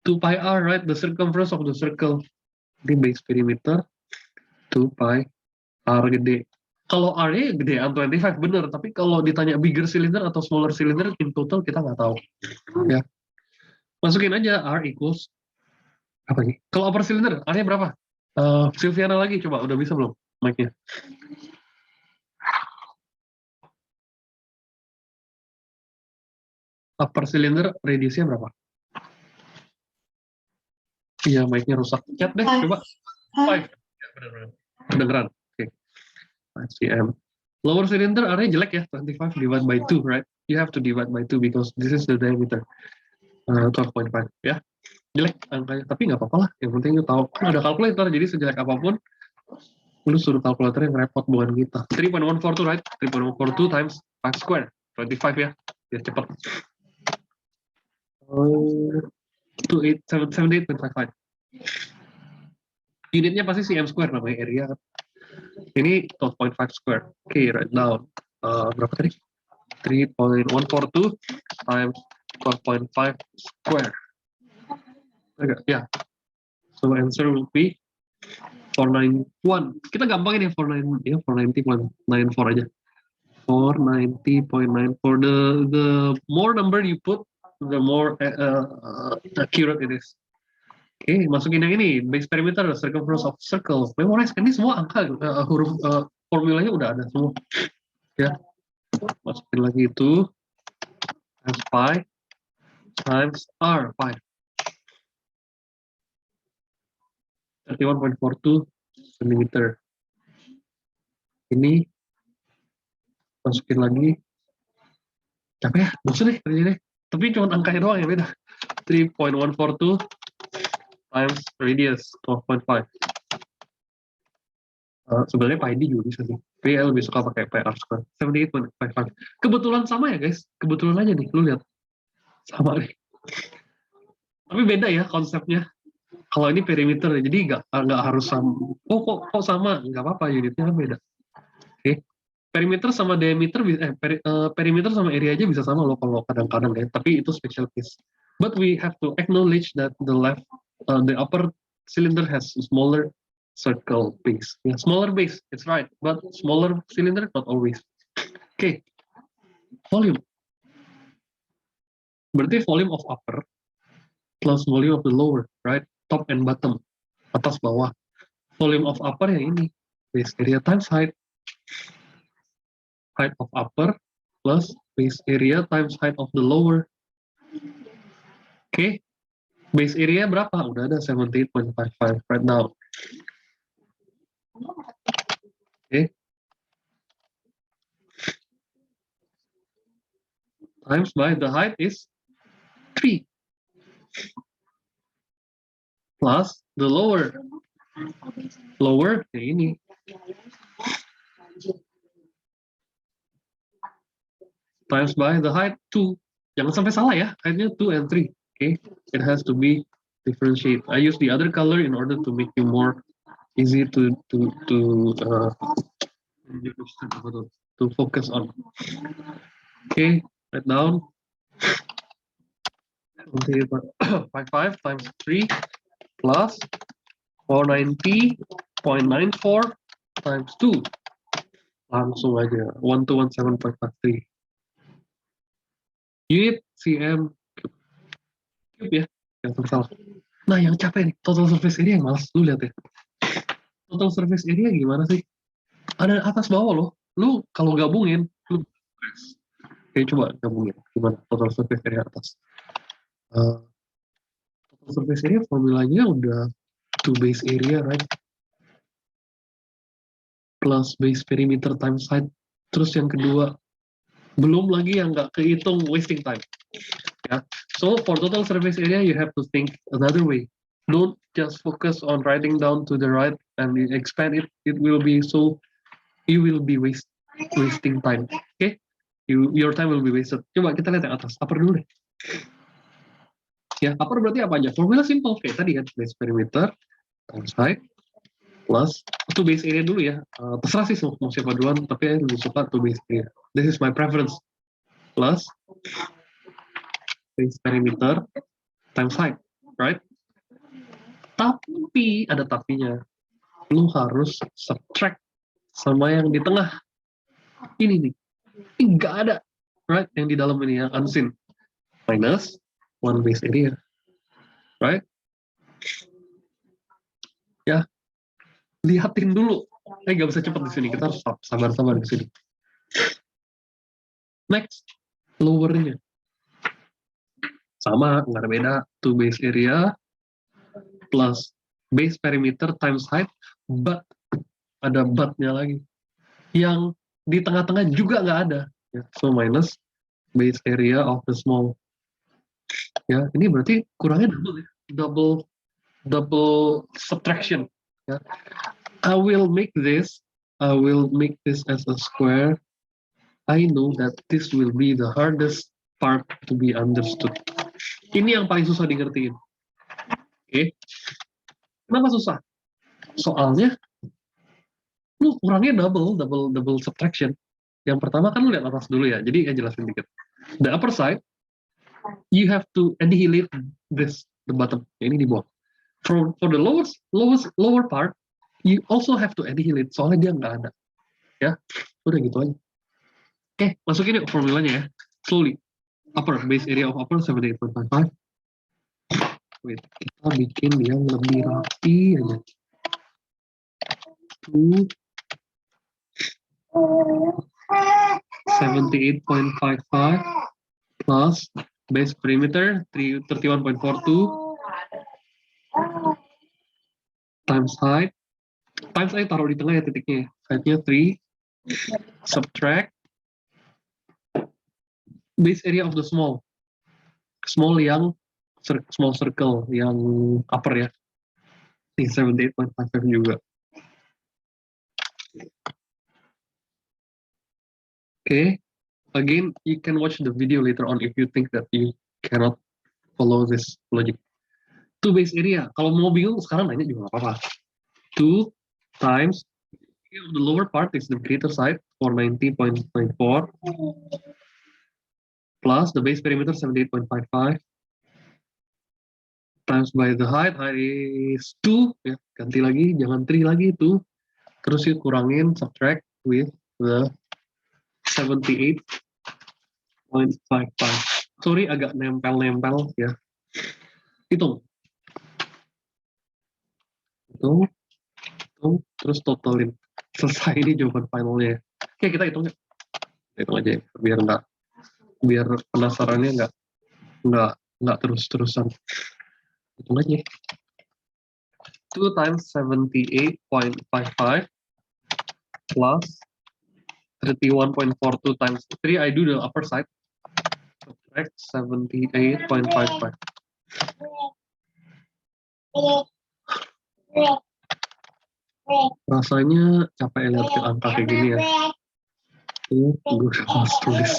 2 pi r, right? The circumference of the circle. Di base perimeter 2 pi r gede. Kalau R-nya gedean 25 bener, tapi kalau ditanya bigger cylinder atau smaller cylinder in total kita nggak tahu. Ya. Masukin aja R equals apa nih? Kalau upper cylinder R-nya berapa? Silviana lagi coba, udah bisa belum mic-nya? Upper cylinder radiusnya berapa? Iya, mic-nya rusak. Chat deh, coba. 5. Ya, benar-benar. Kedengeran. Oke. 5 cm. Lower cylinder area jelek ya, 25 divided by 2, right? You have to divide by 2 because this is the diameter. 12.5, ya. Jelek angkanya, tapi nggak apa-apa lah. Yang penting lu tahu, kan ada kalkulator, jadi sejelek apapun, lu suruh kalkulator yang repot bukan kita. 3.142, right? 3.142 times 5 square. 25 ya, biar cepat. 78.55. Unitnya pasti cm square namanya area kan. Ini 12.5 square. Oke, right down. Berapa tadi? 3.142 times 12.5 square. Okay, yeah. So answer will be 491. Kita gampangin ya 490.94 aja. 490.94. The more number you put, the more accurate it is. Oke, masukin yang ini, base perimeter, circumference of circle. Memorize, ini semua angka, huruf formulanya udah ada semua. Ya, masukin lagi itu times pi times r pi. 31.42 cm. Ini masukin lagi. Capek ya, bosan deh kerjanya. Tapi cuma angkanya doang ya beda. 3.142 times radius 12.5. Sebenarnya pi d juga bisa sih. Tapi lebih suka pakai PR square. 78.55. Kebetulan sama ya guys. Kebetulan aja nih, lu lihat. Sama nih. Tapi beda ya konsepnya. Kalau ini perimeter, jadi nggak harus sama. Kok sama? Nggak apa-apa, unitnya beda. Oke. Perimeter sama diameter, perimeter sama area aja bisa sama loh kalau kadang-kadang ya. Tapi itu special case. But we have to acknowledge that the upper cylinder has a smaller circle base. Yeah, smaller base, it's right. But smaller cylinder, not always. Okay. Volume. Berarti volume of upper plus volume of the lower, right? Top and bottom, atas bawah. Volume of upper yang ini, base area times height. Height of upper plus base area times height of the lower. Oke, base area berapa? Udah ada 78.55 right now. Oke. Times by the height is 3. Plus the lower ya ini times by the height 2. Jangan sampai salah ya, heightnya 2 and 3. Okay, it has to be differentiate. I use the other color in order to make you more easy to focus on. Okay, write down 55 times 3 plus 490.94 times 2. Langsung aja, 1217.53. Unit cm cube ya, yang salah. Nah, yang capek nih, total surface area yang malas. Lu lihat ya. Total surface area gimana sih? Ada atas bawah loh. Lu kalau gabungin, lu oke, coba gabungin. Gimana total surface area atas? Total surface area formulanya udah to base area, right? Plus base perimeter times height. Terus yang kedua, belum lagi yang nggak kehitung wasting time. Yeah. So for total surface area, you have to think another way. Don't just focus on writing down to the right and expand it. It will be so, you will be wasting time. Okay? Your time will be wasted. Coba kita lihat yang atas. Upper dulu deh. Ya, upper berarti apa aja? Formula simple. Kayak tadi kan, base perimeter times height plus to base area dulu ya. Terserah sih mau siapa duluan, tapi saya lebih suka to base area. This is my preference. Plus base perimeter times height, right? Tapi ada tapinya. Lu harus subtract sama yang di tengah. Ini nih. Ini nggak ada, right? Yang di dalam ini yang unseen. Minus 1 base area, right? Ya, lihatin dulu. Nggak bisa cepat di sini. Kita harus sabar-sabar di sini. Next, lowernya. Sama, nggak ada beda. 2 base area plus base perimeter times height, but ada but-nya lagi. Yang di tengah-tengah juga nggak ada. Ya, so minus base area of the small. Ya, ini berarti kurangnya double ya. Double subtraction. Ya. I will make this as a square. I know that this will be the hardest part to be understood. Ini yang paling susah digertiin. Oke. Kenapa susah? Soalnya lu kurangnya double subtraction. Yang pertama kan lu lihat atas dulu ya. Jadi jelasin dikit. The upper side, you have to annihilate this, the bottom. Ini di bawah. For the lower part, you also have to annihilate, soalnya dia nggak ada. Ya, udah gitu aja. Oke, masukin yuk formulanya ya. Slowly. Upper, base area of upper 78.55. Wait, kita bikin yang lebih rapi aja. 78.55 plus base perimeter 31.42 times height. Times saya taruh di tengah ya titiknya. Heightnya 3. Subtract base area of the small. Small yang small circle yang upper ya. 78.55 juga. Okay. Again, you can watch the video later on if you think that you cannot follow this logic. 2 base area. Kalau mau bingung sekarang nanya juga nggak apa-apa. 2 times the lower part is the greater side 490.94 plus the base perimeter 78.55 times by the height is 2 ya, ganti lagi jangan 3 lagi 2 terus you kurangin subtract with the 78.55. Sorry agak nempel-nempel ya. Hitung terus totalin. Selesai ini jawaban finalnya. Oke, kita hitung ya. Hitung aja ya, biar penasarannya nggak terus-terusan. Hitung aja. 2 times 78.55 plus 31.42 times 3. I do the upper side. Subtract 78.55. Rasanya capek lihat ke angka kayak gini ya. Gue harus tulis.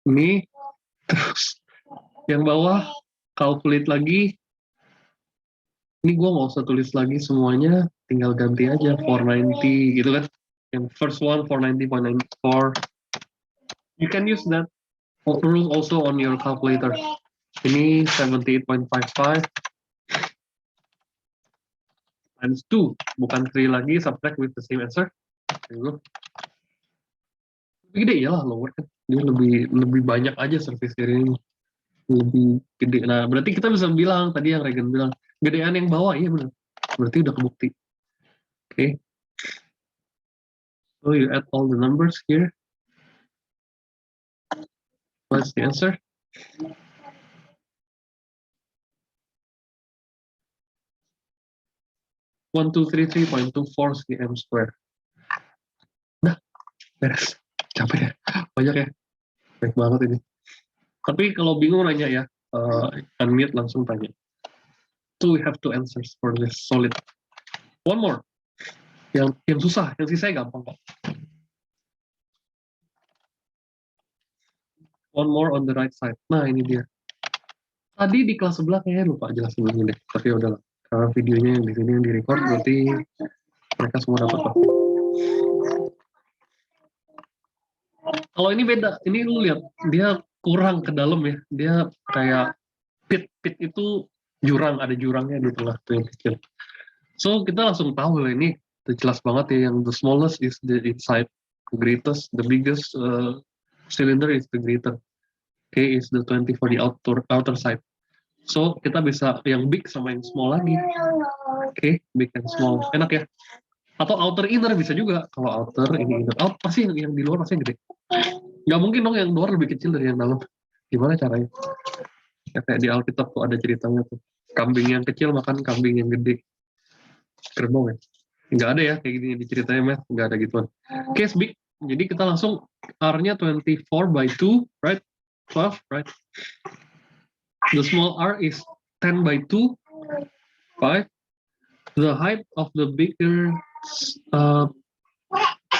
Ini terus yang bawah calculate lagi. Ini gue nggak usah tulis lagi semuanya, tinggal ganti aja 490 gitu kan. Yang first one 490.94. You can use that rule also on your calculator. Ini 78.55 times 2, bukan 3 lagi, subtract with the same answer. Lebih gede ya lah lower kan, dia lebih banyak aja surface area ini, lebih gede. Nah berarti kita bisa bilang tadi yang Regan bilang gedean yang bawah, iya benar, berarti udah kebukti. Okay, so you add all the numbers here. What's the answer? One two three 3.24 cm square. Nah, beres. Capek ya, banyak ya, baik banget ini. Tapi kalau bingung nanya ya, unmute langsung tanya. So we have two answers for this solid. One more, yang susah, yang sisanya gampang kok. One more on the right side. Nah ini dia. Tadi di kelas sebelah kayaknya lupa jelasin dulu deh. Tapi udahlah, karena videonya yang di sini yang direcord, berarti mereka semua dapat kok. Kalau ini beda, ini lu lihat dia kurang ke dalam ya. Dia kayak pit itu jurang, ada jurangnya di tengah tuh yang kecil. So kita langsung tahu lah ini jelas banget ya, yang the smallest is the inside, the greatest, the biggest cylinder is the greater. Okay, is the 20 for the outer side. So kita bisa yang big sama yang small lagi. Okay, big and small. Enak ya. Atau outer inner bisa juga. Kalau outer ini inner. Out pasti yang di luar pasti yang gede. Nggak mungkin dong yang luar lebih kecil dari yang dalam. Gimana caranya? Ya, kayak di Alkitab tuh ada ceritanya tuh. Kambing yang kecil makan kambing yang gede. Kerbau ya. Nggak ada ya kayak gini di ceritanya, Matt. Nggak ada gituan. Case big. Jadi kita langsung R-nya 24 by 2, right? 12, right? The small r is 10 by 2, 5. The height of the bigger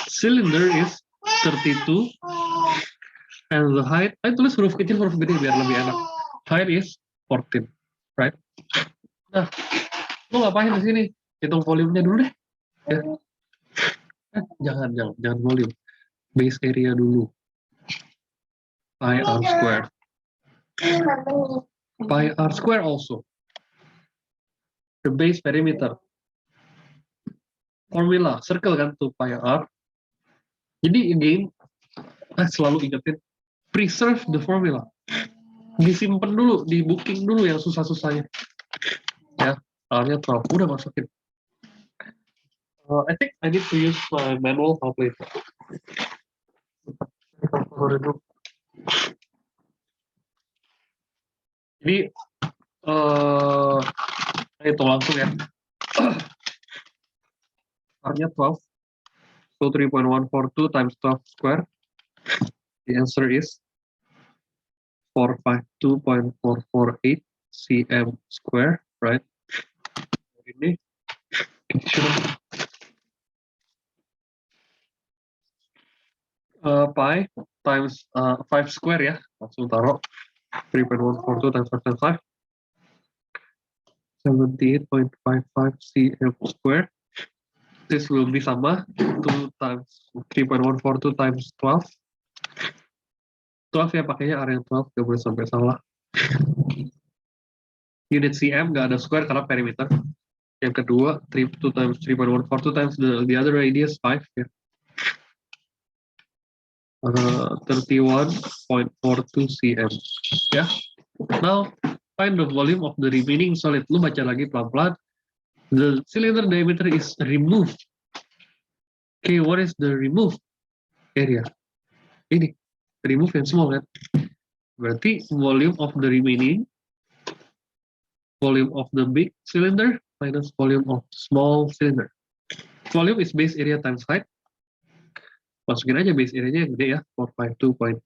cylinder is 32. And the height, I tulis huruf kecil, huruf gede biar lebih enak. Height is 14, right? Nah, lu ngapain di sini? Hitung volumenya dulu deh. Ya. Jangan volume. Base area dulu. Pi r square. pi r square also. The base perimeter. Formula, circle kan to pi r. Jadi again, selalu ingetin, preserve the formula. Disimpan dulu, di booking dulu yang susah-susahnya. Ya, R-nya 12, udah masukin. I think I need to use my manual calculator. Jadi, itu langsung ya. R-nya 12, so 3.142 times 12 square. The answer is 452.448 cm square, right? Ini pi times 5 square ya, langsung taruh 3.142 times 5 times 5, 78.55 cm square. This will be sama 2 times 3.142 times 12. 12 ya, pakainya R yang 12, gak boleh sampai salah. Unit cm gak ada square karena perimeter. Yang kedua, 2 times 3.142 times the other radius 5 ya. 31.42 cm. Ya. Now, find the volume of the remaining solid. Lu baca lagi pelan-pelan. The cylinder diameter is removed. Okay, what is the removed area? Ini, remove yang small kan? Berarti volume of the remaining, volume of the big cylinder minus volume of small cylinder. Volume is base area times height. Masukin aja base area-nya yang gede ya, 452.48.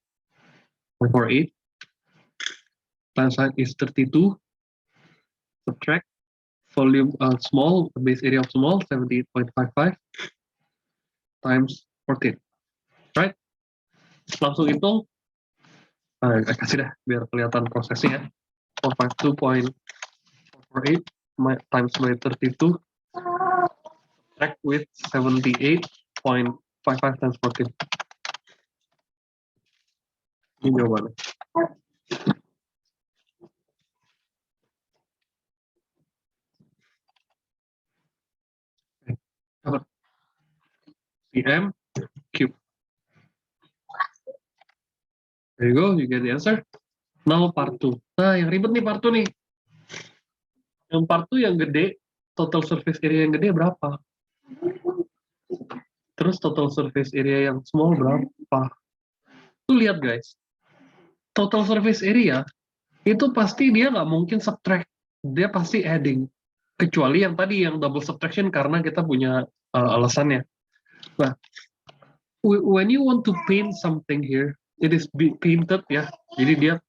Times height is 32. Subtract volume small, base area of small, 78.55 times 14. Right? Langsung hitung. Kasih dah, biar kelihatan prosesnya. 452.48 times by 32. Subtract with 78.55 times 14. Ini jawabannya. cm cube. There you go, you get the answer. Now part 2. Nah, yang ribet nih part 2 nih. Yang part 2 yang gede, total surface area yang gede berapa? Terus total surface area yang small berapa? Tuh lihat guys, total surface area itu pasti dia nggak mungkin subtract, dia pasti adding. Kecuali yang tadi yang double subtraction karena kita punya alasannya. Nah, when you want to paint something here, it is painted ya. Jadi dia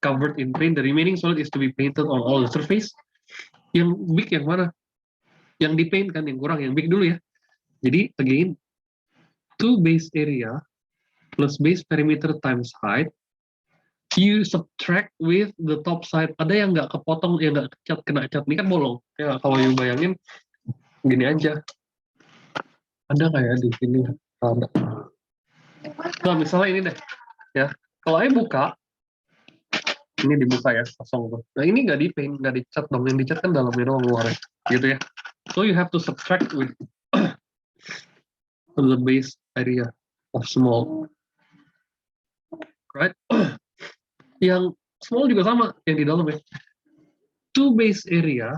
covered in paint. The remaining solid is to be painted on all the surface. Yang big yang mana? Yang di paint kan, yang kurang, yang big dulu ya. Jadi again, 2 base area plus base perimeter times height, you subtract with the top side. Ada yang nggak kepotong, yang nggak kena cat, ini kan bolong. Ya kalau you bayangin gini aja. Ada kayak di sini ada. Nah misalnya ini deh, ya. Kalau saya buka, ini dibuka ya, kosong tuh. Nah ini nggak di paint, nggak dicat dong. Yang dicat kan dalamnya doang, luarnya, gitu ya. So you have to subtract with the base area of small, right? Yang small juga sama, yang di dalam ya. 2 base area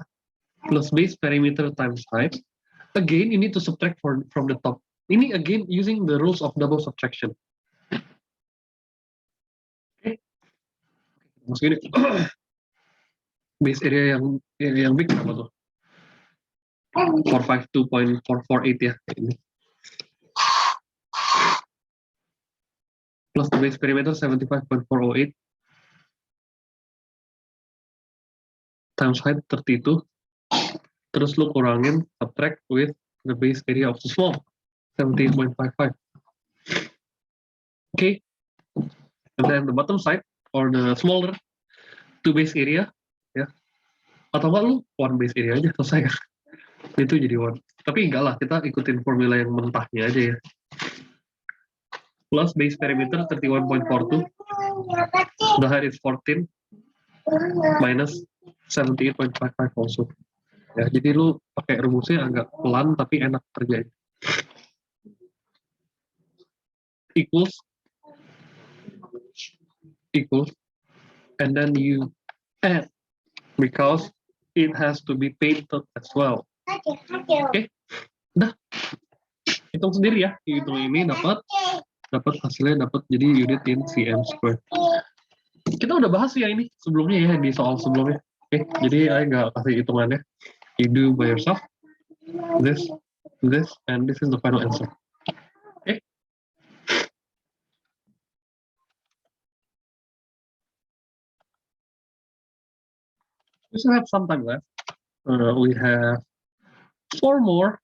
plus base perimeter times height. Again, you need to subtract from the top. Ini again using the rules of double subtraction. Okay. Masukin base area yang big apa tuh? 452.448 ya. Ini. Plus the base perimeter 75.408 times height 32. Terus lu kurangin, subtract with the base area of the small, 17.55. Okay. And then the bottom side, or the smaller, 2 base area, ya. Atau enggak lu 1 base area aja, selesai kan? Itu jadi 1. Tapi enggak lah, kita ikutin formula yang mentahnya aja ya. Plus base perimeter 31.42. The height is 14. minus 78.55 also. Ya, jadi lu pakai rumusnya agak pelan tapi enak kerjain. Equals, and then you add because it has to be painted as well. Oke, udah hitung sendiri ya, hitung ini dapat hasilnya dapat jadi unit in cm square. Kita udah bahas ya ini sebelumnya ya di soal sebelumnya. Oke, jadi saya nggak kasih hitungannya. You do by yourself. This, and this is the final answer. Okay. We still have some time left. We have 4 more.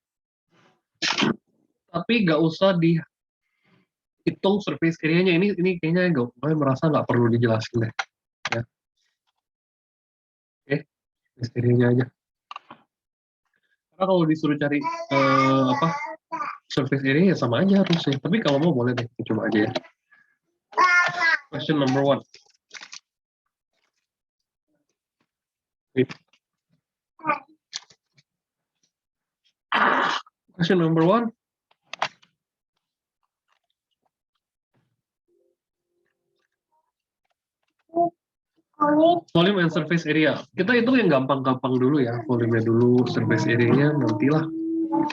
Tapi nggak usah dihitung surface area-nya. Ini kayaknya gue merasa nggak perlu dijelasin deh. Ya. Oke, surface area-nya aja. Karena kalau disuruh cari surface area ya sama aja harusnya. Tapi kalau mau boleh deh, coba aja ya. Question number 1. Question number 1. Volume and surface area. Kita hitung yang gampang-gampang dulu ya. Volume-nya dulu, surface area-nya nantilah.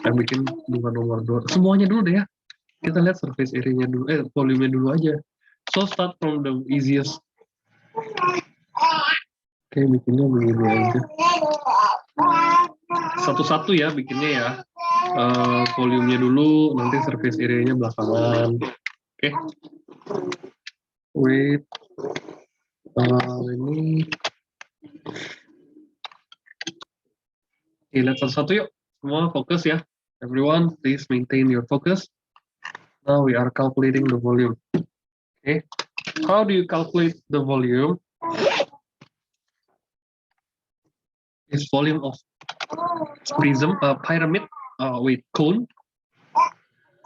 Kita bikin bunga nomor 2. Semuanya dulu deh ya. Kita lihat surface area-nya dulu, volume-nya dulu aja. So start from the easiest. Oke, bikinnya begini aja. Satu-satu ya bikinnya ya. Volume-nya dulu, nanti surface area-nya belakangan. Oke. Wait. Ini. Oke, lihat satu-satu yuk. Semua fokus ya. Everyone, please maintain your focus. Now we are calculating the volume. Okay. How do you calculate the volume? Is volume of prism, pyramid, with cone,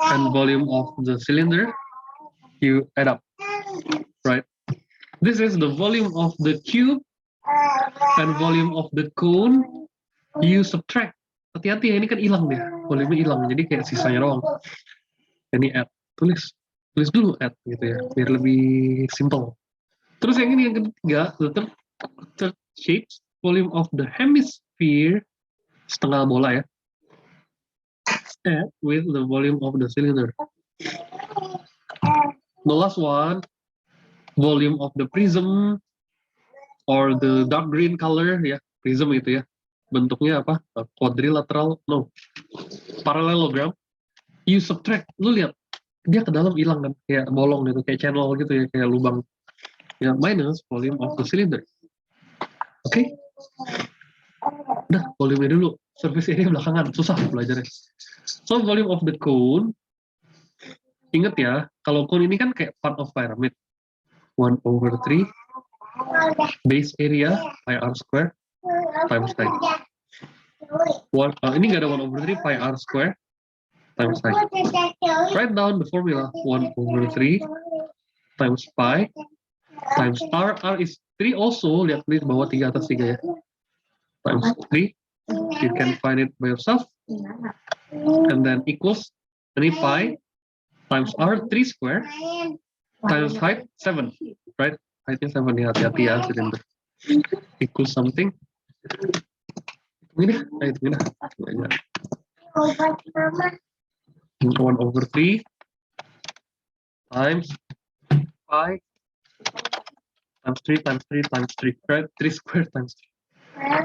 and volume of the cylinder. You add up, right? This is the volume of the cube and volume of the cone. You subtract. Hati-hati ya, ini kan hilang deh, volume hilang, jadi kayak sisanya doang. Ini add, tulis dulu add gitu ya, biar lebih simple. Terus yang ini yang ketiga, the third shape, volume of the hemisphere, setengah bola ya, add with the volume of the cylinder. The last one, volume of the prism or the dark green color ya, prism itu ya, bentuknya apa? Quadrilateral, no, parallelogram. You subtract, lu lihat dia ke dalam hilang kan, kayak bolong gitu, kayak channel gitu ya, kayak lubang. Ya, minus volume of the cylinder. Oke? Udah, volume dulu. Surface area belakangan, susah belajarnya. So volume of the cone, inget ya, kalau cone ini kan kayak part of pyramid. 1/3 base area pi r square times height. Ini nggak ada 1/3 pi r square times height. Write down the formula. 1/3 times pi times r. R is 3 also. Lihat di bawah 3 atas 3 ya. Times 3. You can find it by yourself. And then equals ini pi times r 3 square times height 7. Right? Heightnya 7 ya, hati-hati ya silinder. Equals something. Ini deh, hitungin dah. 1/3 times pi times 3 times 3 times 3, right? 3 square times 3.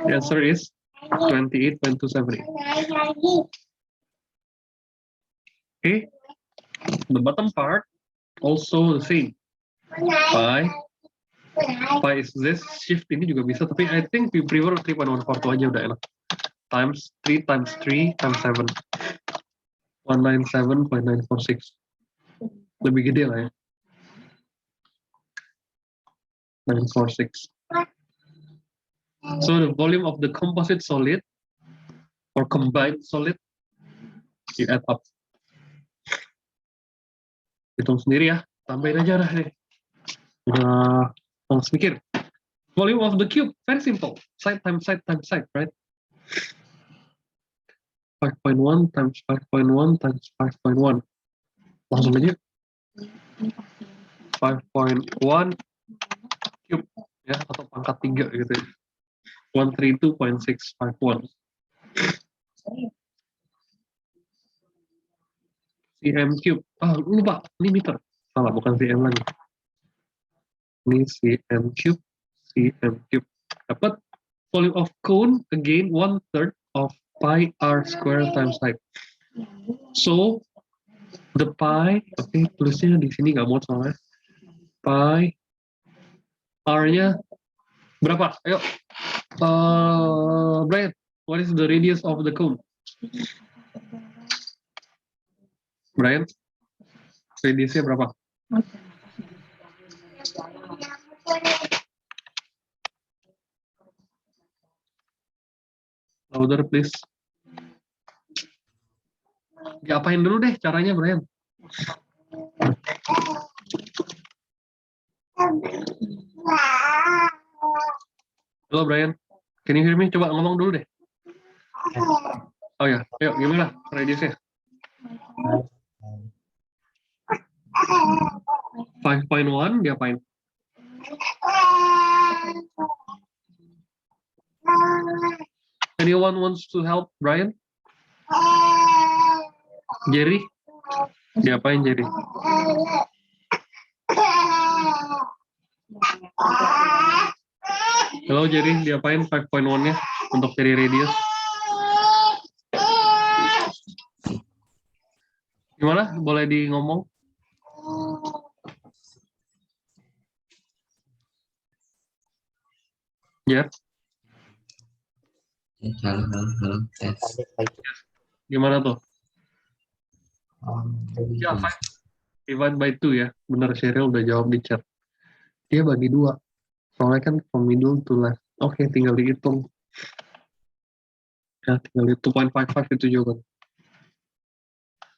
The answer is 28.278. Okay. The bottom part also the same. Pi is this, shift ini juga bisa, tapi I think we prefer 3.142 aja udah enak. Times 3 times 3 times 7. 197.946. Lebih gede lah ya. 946. So the volume of the composite solid or combined solid, you add up. Hitung sendiri ya, tambahin aja dah nih. Udah langsung mikir. Volume of the cube, very simple. Side times side times side, right? 5.1 times 5.1 times 5.1. Langsung aja. 5.1 cube, ya, atau pangkat 3 gitu ya. 132.651. cm cube. Lupa, ini meter. Salah, bukan cm lagi. Ini cm cube, dapat volume of cone again 1/3 of pi r square times height. So the pi, oke, tulisnya di sini nggak mau soalnya. Pi r-nya berapa? Ayo, Brian, what is the radius of the cone? Brian, radiusnya berapa? Louder please. Diapain dulu deh caranya, Brian? Halo Brian, can you hear me? Coba ngomong dulu deh. Oh ya, yuk gimana radiusnya? 5.1 diapain? Anyone wants to help Brian? Jerry? Diapain Jerry? Halo Jerry, diapain 5.1-nya untuk cari radius? Gimana? Boleh di ngomong? Ya. Halo, tes. Gimana tuh? Ya, 5 Ya, divide by 2 ya. Bener, Cheryl udah jawab di chat. Dia bagi 2. Soalnya kan from middle to left. Oke, tinggal dihitung. Ya, tinggal di 2.55 itu jawaban.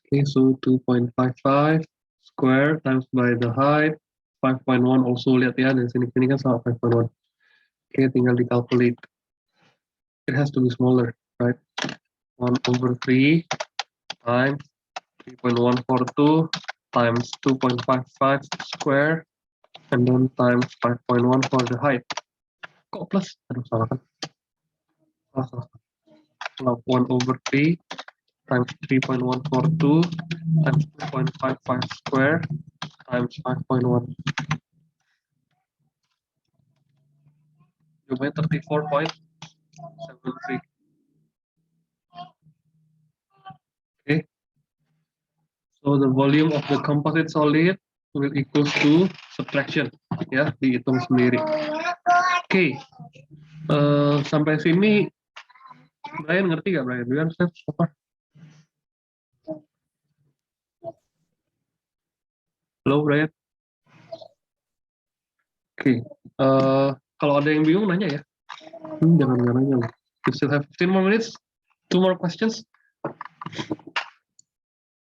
Oke, so 2.55 square times by the height. 5.1 also lihat ya, dari sini kan sama 5.1. Oke, tinggal di-calculate. It has to be smaller, right? 1/3 times 3.142 times 2.55 square and then times 5.1 for the height. Kok plus? Aduh, salah kan? Salah. 1/3 times 3.142 times 2.55 square times 5.1. Jawabannya 34.73. Okay. So the volume of the composite solid will equals to subtraction. Ya, dihitung sendiri. Oke. Sampai sini Brian ngerti gak Brian? Do you understand so far? Halo Brian. Oke. Kalau ada yang bingung nanya ya. Jangan nanya. We still have 15 more minutes. 2 more questions.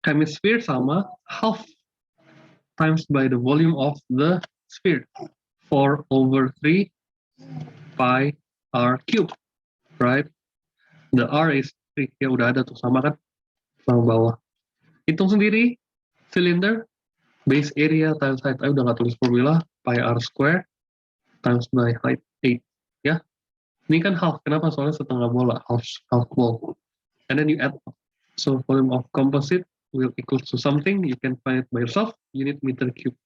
Hemisphere sama half times by the volume of the sphere. 4/3 pi r cube. Right? The r is 3. Ya udah ada tuh, sama kan? Sama bawah. Hitung sendiri. Cylinder. Base area times height. Udah nggak tulis formula. Pi r square times by height 8. Ya. Ini kan half. Kenapa? Soalnya setengah bola. Half ball. And then you add. So volume of composite will equal to something. You can find it by yourself. Unit meter cube.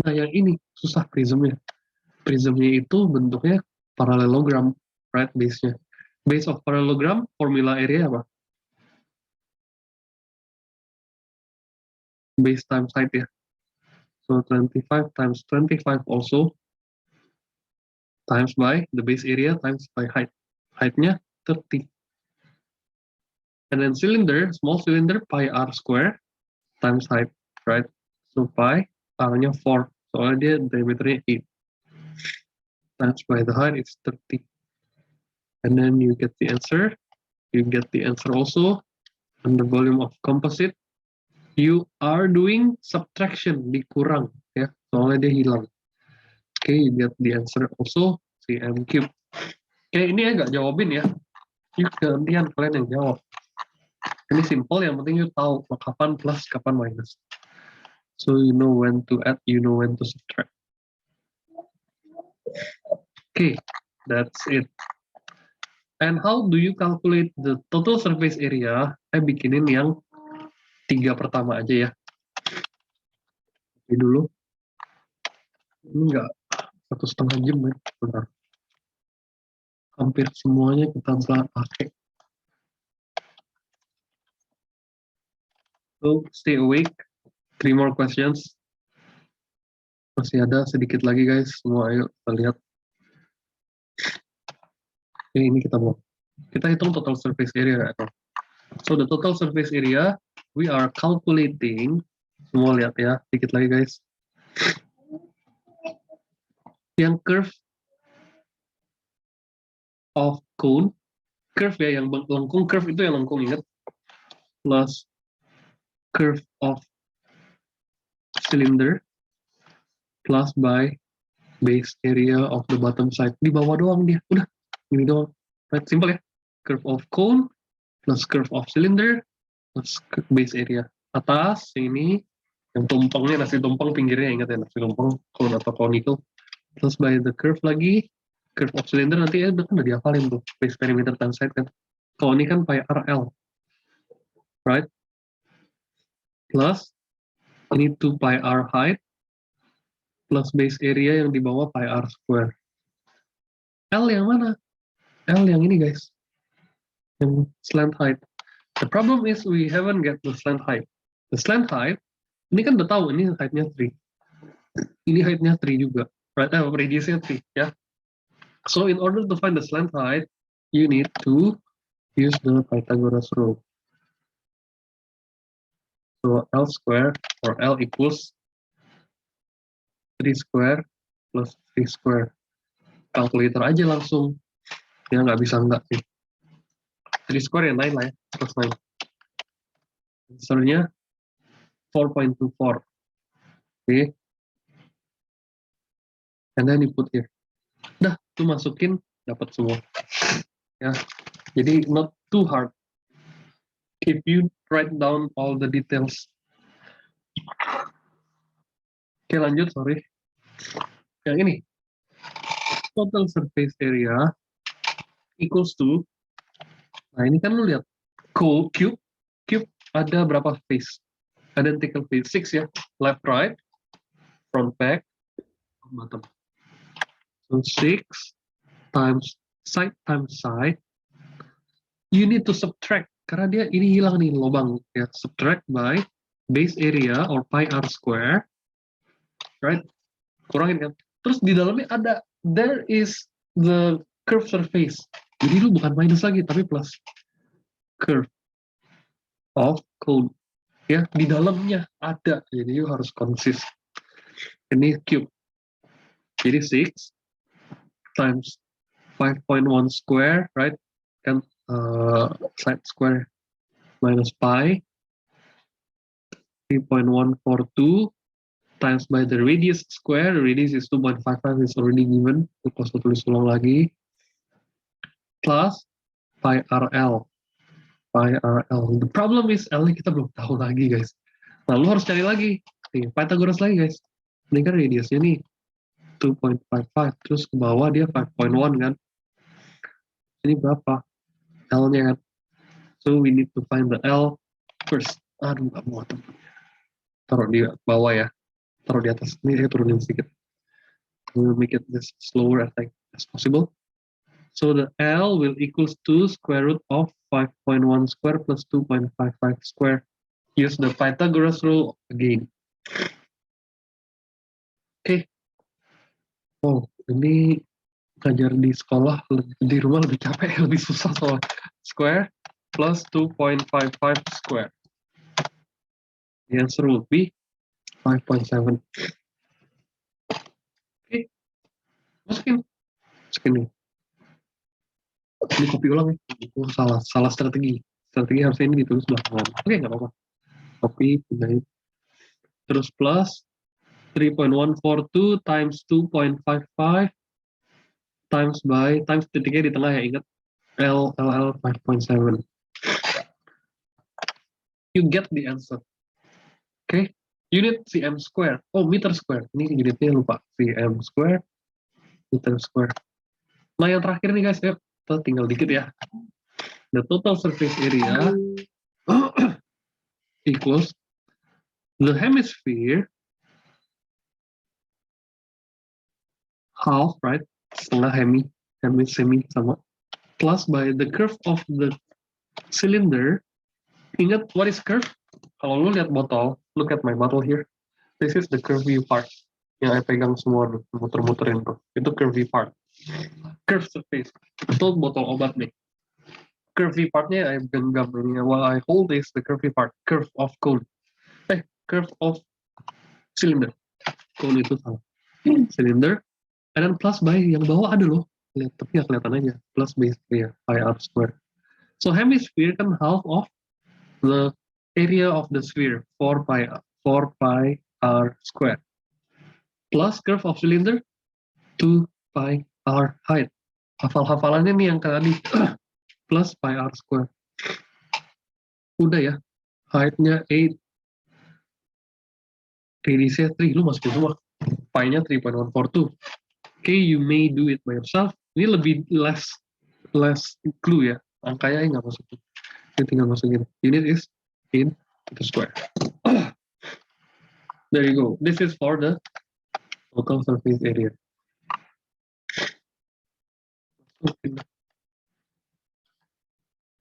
Nah yang ini susah prismnya. Prismnya itu bentuknya parallelogram, right? Base-nya. Base of parallelogram, formula area apa? Base times height ya. So 25 times 25 also times by the base area times by height. Height-nya 30. And then cylinder, small cylinder, pi r square times height, right? So pi, r-nya 4. Soalnya dia diameternya 8. Times by the height is 30. And then you get the answer. You get the answer also. And the volume of composite, you are doing subtraction, dikurang. Ya, soalnya dia hilang. Okay, you get the answer also cm cube. Oke, ini ya nggak jawabin ya. Yuk gantian kalian yang jawab. Ini simple, yang penting you tahu kapan plus, kapan minus. So you know when to add, you know when to subtract. Okay, that's it. And how do you calculate the total surface area? Bikinin yang 3 pertama aja ya. Ini dulu. Ini enggak 1,5 jam ya. Bentar. Hampir semuanya kita pakai. So stay awake. 3 more questions. Masih ada sedikit lagi guys. Semua ayo kita lihat. Oke, ini kita mau. Kita hitung total surface area. So the total surface area we are calculating. Semua lihat ya, sedikit lagi guys. Yang curve of cone, curve ya, yang lengkung, curve itu yang lengkung, ingat, plus curve of cylinder plus by base area of the bottom side. Di bawah doang dia, udah, ini doang, right, simple ya. Curve of cone plus curve of cylinder plus base area. Atas ini yang tumpengnya, nasi tumpeng pinggirnya, ingat ya, nasi tumpeng cone atau conical, plus by the curve lagi, curve of cylinder nanti ya udah dihafalin tuh, base perimeter tan side kan. Kalau ini kan pi RL, right? Plus ini 2 pi r height plus base area yang di bawah pi r square. L yang mana? L yang ini guys, yang slant height. The problem is we haven't get the slant height. The slant height ini kan udah tahu, ini height-nya 3. Ini height-nya 3 juga, right? Radius-nya 3 ya. So in order to find the slant height, you need to use the Pythagoras rule. So L square or L equals 3 square plus 3 square. Kalkulator aja langsung. Ya nggak bisa nggak sih. 3 square ya 9 lah ya. Plus 9. Answernya 4.24. Okay. And then you put here. Dah, tuh masukin, dapat semua. Ya. Jadi not too hard. If you write down all the details. Oke, lanjut, sorry. Yang ini. Total surface area equals to, nah ini kan lu lihat, cube ada berapa face? Identical face, 6 ya. Left, right, front, back, bottom. So 6 times side times side. You need to subtract, karena dia ini hilang nih lubang ya. Subtract by base area or pi r square, right? Kurangin kan. Terus di dalamnya ada, there is the curve surface. Jadi lu bukan minus lagi, tapi plus. Curve of cone. Ya, di dalamnya ada. Jadi you harus konsis. Ini cube. Jadi 6 times 5.1 square, right? Kan side square minus pi 3.142 times by the radius square. Radius is 2.55, is already given. Kita tulis ulang lagi. Plus pi RL. Pi RL. The problem is L kita belum tahu lagi guys. Lalu harus cari lagi. Nih, Pythagoras lagi guys. Ini kan radiusnya nih 2.55. Terus ke bawah dia 5.1 kan. Ini berapa? L-nya kan. So we need to find the L first. Aduh, gak mau teman. Taruh di bawah ya. Taruh di atas. Ini saya turunin sedikit. We'll make it this slower as possible. So the L will equals to square root of 5.1 square plus 2.55 square. Use the Pythagoras rule again. Oke. Oh, ini ngajar di sekolah, di rumah lebih capek, lebih susah soal square plus 2.55 square. The answer would be 5.7. Oke. Masukin nih. Ini copy ulang ya. Oh, salah strategi. Strategi harusnya ini ditulis belakangan. Oke, nggak apa-apa. Copy, pindahin. Terus plus 3.142 times 2.55 times titiknya di tengah ya, ingat. L 5.7. You get the answer. Okay. Unit cm square. Oh, meter square. Ini unitnya lupa. Cm square, meter square. Nah, yang terakhir nih guys, ya. Kita tinggal dikit ya. The total surface area equals the hemisphere half, right? Setengah semi sama, plus by the curve of the cylinder. Ingat, what is curve? Kalau lu lihat botol, look at my bottle here. This is the curvy part yang saya pegang semua, muter-muterin tuh. Itu curvy part. Curve surface. Itu botol obat nih. Curvy partnya I genggam ini. While I hold this, the curvy part. Curve of cone. Curve of cylinder. Cone itu salah. Cylinder. And then plus by yang bawah ada loh. Lihat, tapi ya kelihatan aja. Plus by ya, pi r square. So hemisphere kan half of the area of the sphere, 4 pi r square. Plus curve of cylinder, 2 pi r height. Hafal-hafalannya nih yang tadi. Plus pi r square. Udah ya. Height-nya 8. Radiusnya 3. Lu masukin semua. Pi-nya 3.142. Okay, you may do it by yourself. Ini lebih less clue ya. Angkanya nggak masukin. Ini tinggal masukin. Unit is in the square. There you go. This is for the total surface area.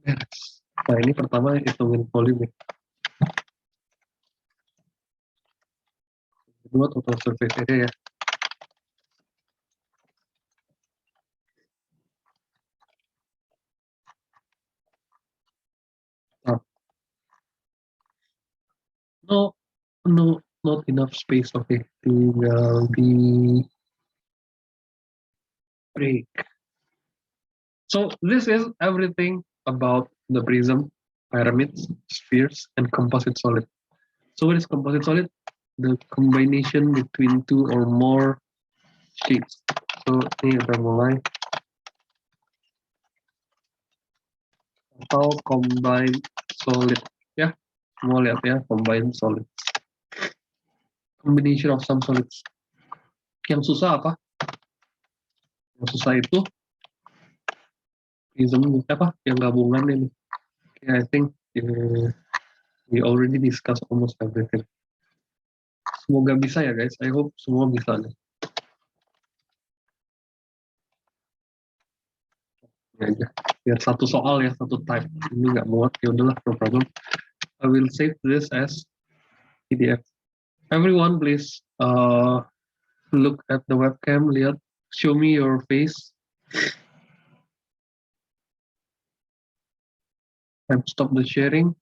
Yes. Nah, ini pertama hitungin volume. Kedua total surface area ya. Nah. No, not enough space. Okay, tinggal di break. So this is everything about the prism, pyramids, spheres, and composite solid. So what is composite solid? The combination between two or more sheets. So ini kita mulai. Atau combined solid. Ya, semua lihat ya, combined solid. Combination of some solids. Yang susah apa? Yang susah itu prism apa? Yang gabungan ini. I think we already discussed almost everything. Semoga bisa ya guys. I hope semua bisa nih. Ya aja. Biar satu soal ya, satu type. Ini nggak muat, ya udahlah, no problem. I will save this as PDF. Everyone please look at the webcam, lihat, show me your face. And stop the sharing.